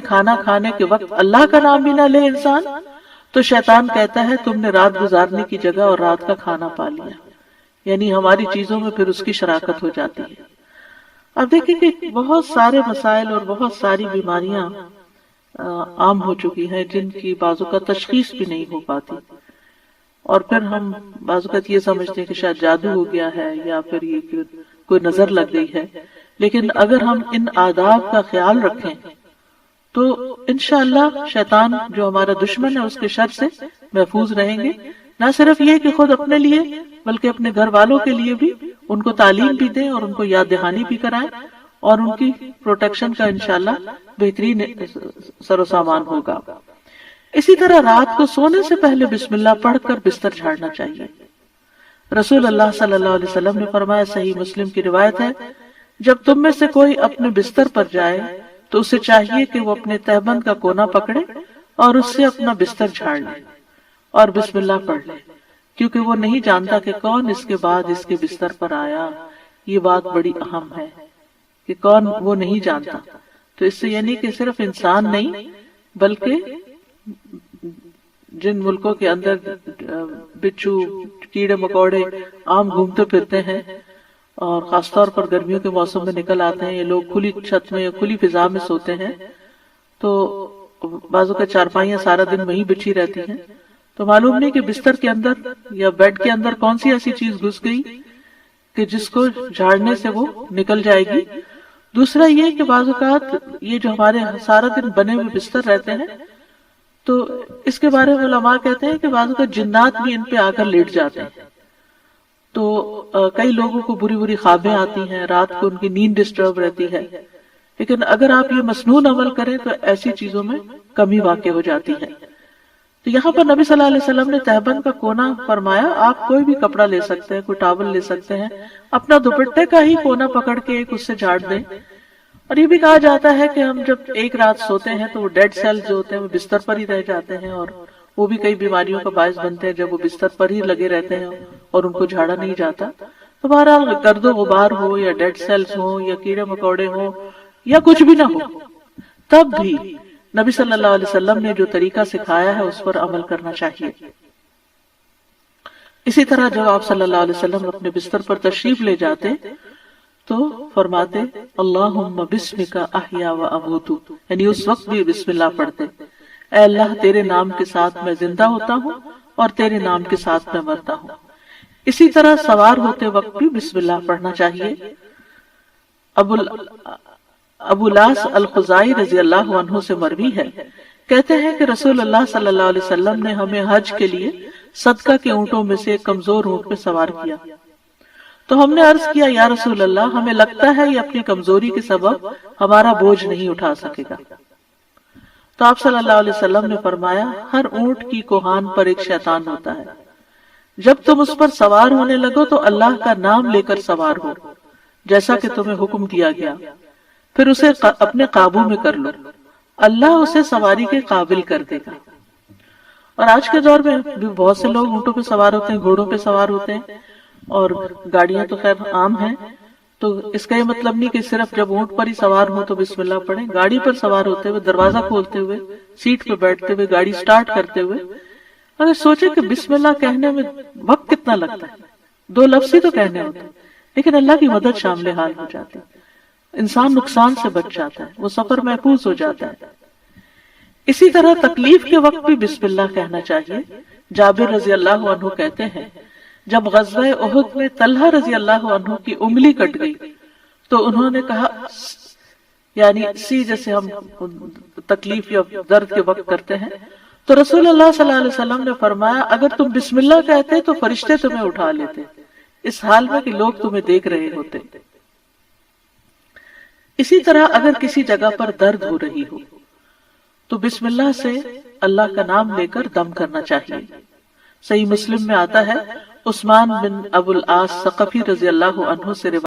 کھانا کھانے کے وقت اللہ کا نام بھی نہ لے انسان تو شیطان کہتا ہے تم نے رات گزارنے کی جگہ اور رات کا کھانا پا لیا، یعنی ہماری چیزوں میں پھر اس کی شراکت ہو جاتی ہے۔ اب دیکھیں کہ بہت سارے مسائل اور بہت ساری بیماریاں عام ہو چکی ہیں جن کی بعض اوقات تشخیص بھی نہیں ہو پاتی، اور پھر ہم بعض اوقات یہ سمجھتے ہیں کہ شاید جادو ہو گیا ہے یا پھر یہ کہ کوئی نظر لگ گئی ہے، لیکن اگر ہم ان آداب کا خیال رکھیں تو انشاءاللہ شیطان جو ہمارا دشمن ہے اس کے شر سے محفوظ رہیں گے۔ نہ صرف یہ کہ خود اپنے لیے بلکہ اپنے گھر والوں کے لیے بھی ان کو تعلیم بھی دیں اور ان کو یاد دہانی بھی کرائیں، اور ان کی پروٹیکشن کا انشاءاللہ بہترین سر و سامان ہوگا۔ اسی طرح رات کو سونے سے پہلے بسم اللہ پڑھ کر بستر جھاڑنا چاہیے۔ رسول اللہ صلی اللہ علیہ وسلم نے فرمایا، صحیح مسلم کی روایت ہے، جب تم میں سے کوئی اپنے بستر پر جائے تو اسے چاہیے کہ وہ اپنے تہبند کا کونا پکڑے اور اس سے اپنا بستر جھاڑ لے اور بسم اللہ پڑھ لے، کیونکہ وہ نہیں جانتا کہ کون اس کے بعد اس کے بستر پر آیا۔ یہ بات بڑی اہم ہے کہ کون وہ نہیں جانتا۔ تو اس سے یعنی کہ صرف انسان نہیں بلکہ جن ملکوں کے اندر بچھو، کیڑے مکوڑے عام گھومتے پھرتے ہیں اور خاص طور پر گرمیوں کے موسم میں نکل آتے ہیں، یہ لوگ کھلی چھت میں یا کھلی فضا میں سوتے ہیں، تو بازو کا چارپائیاں سارا دن وہیں بچھی رہتی ہیں، تو معلوم نہیں کہ بستر کے اندر یا بیڈ کے اندر کون سی ایسی چیز گھس گئی کہ جس کو جھاڑنے سے وہ نکل جائے گی. دوسرا یہ کہ بعض اوقات یہ جو ہمارے سارا دن بنے ہوئے بستر رہتے ہیں تو اس کے بارے میں علماء کہتے ہیں کہ بعض اوقات جنات بھی ان پہ آ کر لیٹ جاتے ہیں. تو کئی لوگوں کو بری بری خوابیں آتی ہیں، رات کو ان کی نیند ڈسٹرب رہتی ہے. لیکن اگر آپ یہ مسنون عمل کریں تو ایسی چیزوں میں کمی واقع ہو جاتی ہے. تو یہاں پر نبی صلی اللہ علیہ وسلم نے تہبند کا کونا فرمایا. آپ کوئی بھی کپڑا لے سکتے ہیں، کوئی ٹاول لے سکتے ہیں، اپنا دوپٹے کا ہی کونا پکڑ کے ایک اس سے جھاڑ دیں. اور یہ بھی کہا جاتا ہے کہ ہم جب ایک رات سوتے ہیں تو وہ ڈیڈ سیل جو ہوتے ہیں وہ بستر پر ہی رہ جاتے ہیں، اور وہ بھی کئی بیماریوں کا باعث بنتے ہیں جب وہ بستر پر ہی لگے رہتے ہیں اور ان کو جھاڑا نہیں جاتا. تو بہرحال گرد و غبار ہو یا ڈیڈ سیلز ہو یا کیڑے مکوڑے ہو یا کچھ بھی نہ ہو، تب بھی نبی صلی اللہ علیہ وسلم نے جو طریقہ سکھایا ہے اس پر عمل کرنا چاہیے. اسی طرح جب آپ صلی اللہ علیہ وسلم اپنے بستر پر تشریف لے جاتے تو فرماتے اللہم بسمک احیا و اموت، یعنی اس وقت بھی بسم اللہ پڑھتے. اے اللہ تیرے نام کے ساتھ میں زندہ ہوتا ہوں اور تیرے نام کے ساتھ میں مرتا ہوں. اسی طرح سوار ہوتے وقت بھی بسم اللہ پڑھنا چاہیے. ابو لاس الخزائی رضی اللہ عنہ سے مروی ہے، کہتے ہیں کہ رسول اللہ صلی اللہ علیہ وسلم نے ہمیں حج کے لیے صدقہ کے اونٹوں میں سے ایک کمزور اونٹ پہ سوار کیا. تو ہم نے عرض کیا یا رسول اللہ، ہمیں لگتا ہے یہ اپنی کمزوری کے سبب ہمارا بوجھ نہیں اٹھا سکے گا. تو آپ صلی اللہ علیہ وسلم نے فرمایا ہر اونٹ کی کوہان پر ایک شیطان ہوتا ہے. جب تم اس پر سوار ہونے لگو تو اللہ کا نام لے کر سوار ہو جیسا کہ تمہیں حکم دیا گیا، پھر اسے اپنے قابو میں کر لو، اللہ اسے سواری کے قابل کر دے گا. اور آج کے دور میں بھی بہت سے لوگ اونٹوں پہ سوار ہوتے ہیں، گھوڑوں پہ سوار ہوتے ہیں، اور گاڑیاں تو خیر عام ہیں. تو اس کا یہ مطلب نہیں کہ صرف جب اونٹ پر ہی سوار ہو تو بسم اللہ پڑھیں. گاڑی پر سوار ہوتے ہوئے، دروازہ کھولتے ہوئے، سیٹ پہ بیٹھتے ہوئے، گاڑی سٹارٹ کرتے ہوئے اگر سوچیں کہ بسم اللہ کہنے میں وقت کتنا لگتا ہے، 2 لفظ ہی تو کہنے ہوتے ہیں، لیکن اللہ کی مدد شامل حال ہو جاتی ہے. انسان نقصان سے بچ جاتا ہے، وہ سفر محفوظ ہو جاتا ہے. اسی طرح تکلیف کے وقت بھی بسم اللہ کہنا چاہیے. جابر رضی اللہ عنہ کہتے ہیں جب غزوہ احد میں طلحہ رضی اللہ عنہ کی انگلی کٹ گئی تو انہوں نے کہا، یعنی جیسے ہم تکلیف یا درد کے وقت کرتے ہیں، تو رسول اللہ صلی اللہ علیہ وسلم نے فرمایا اگر تم بسم اللہ کہتے تو فرشتے تمہیں اٹھا لیتے، اس حال میں کہ لوگ تمہیں دیکھ رہے ہوتے. اسی طرح اگر کسی جگہ پر درد ہو رہی ہو تو بسم اللہ سے اللہ کا نام لے کر دم کرنا چاہیے. صحیح مسلم میں آتا ہے عثمان بن ابو العاص ثقفی رضی اللہ عنہ سے روایت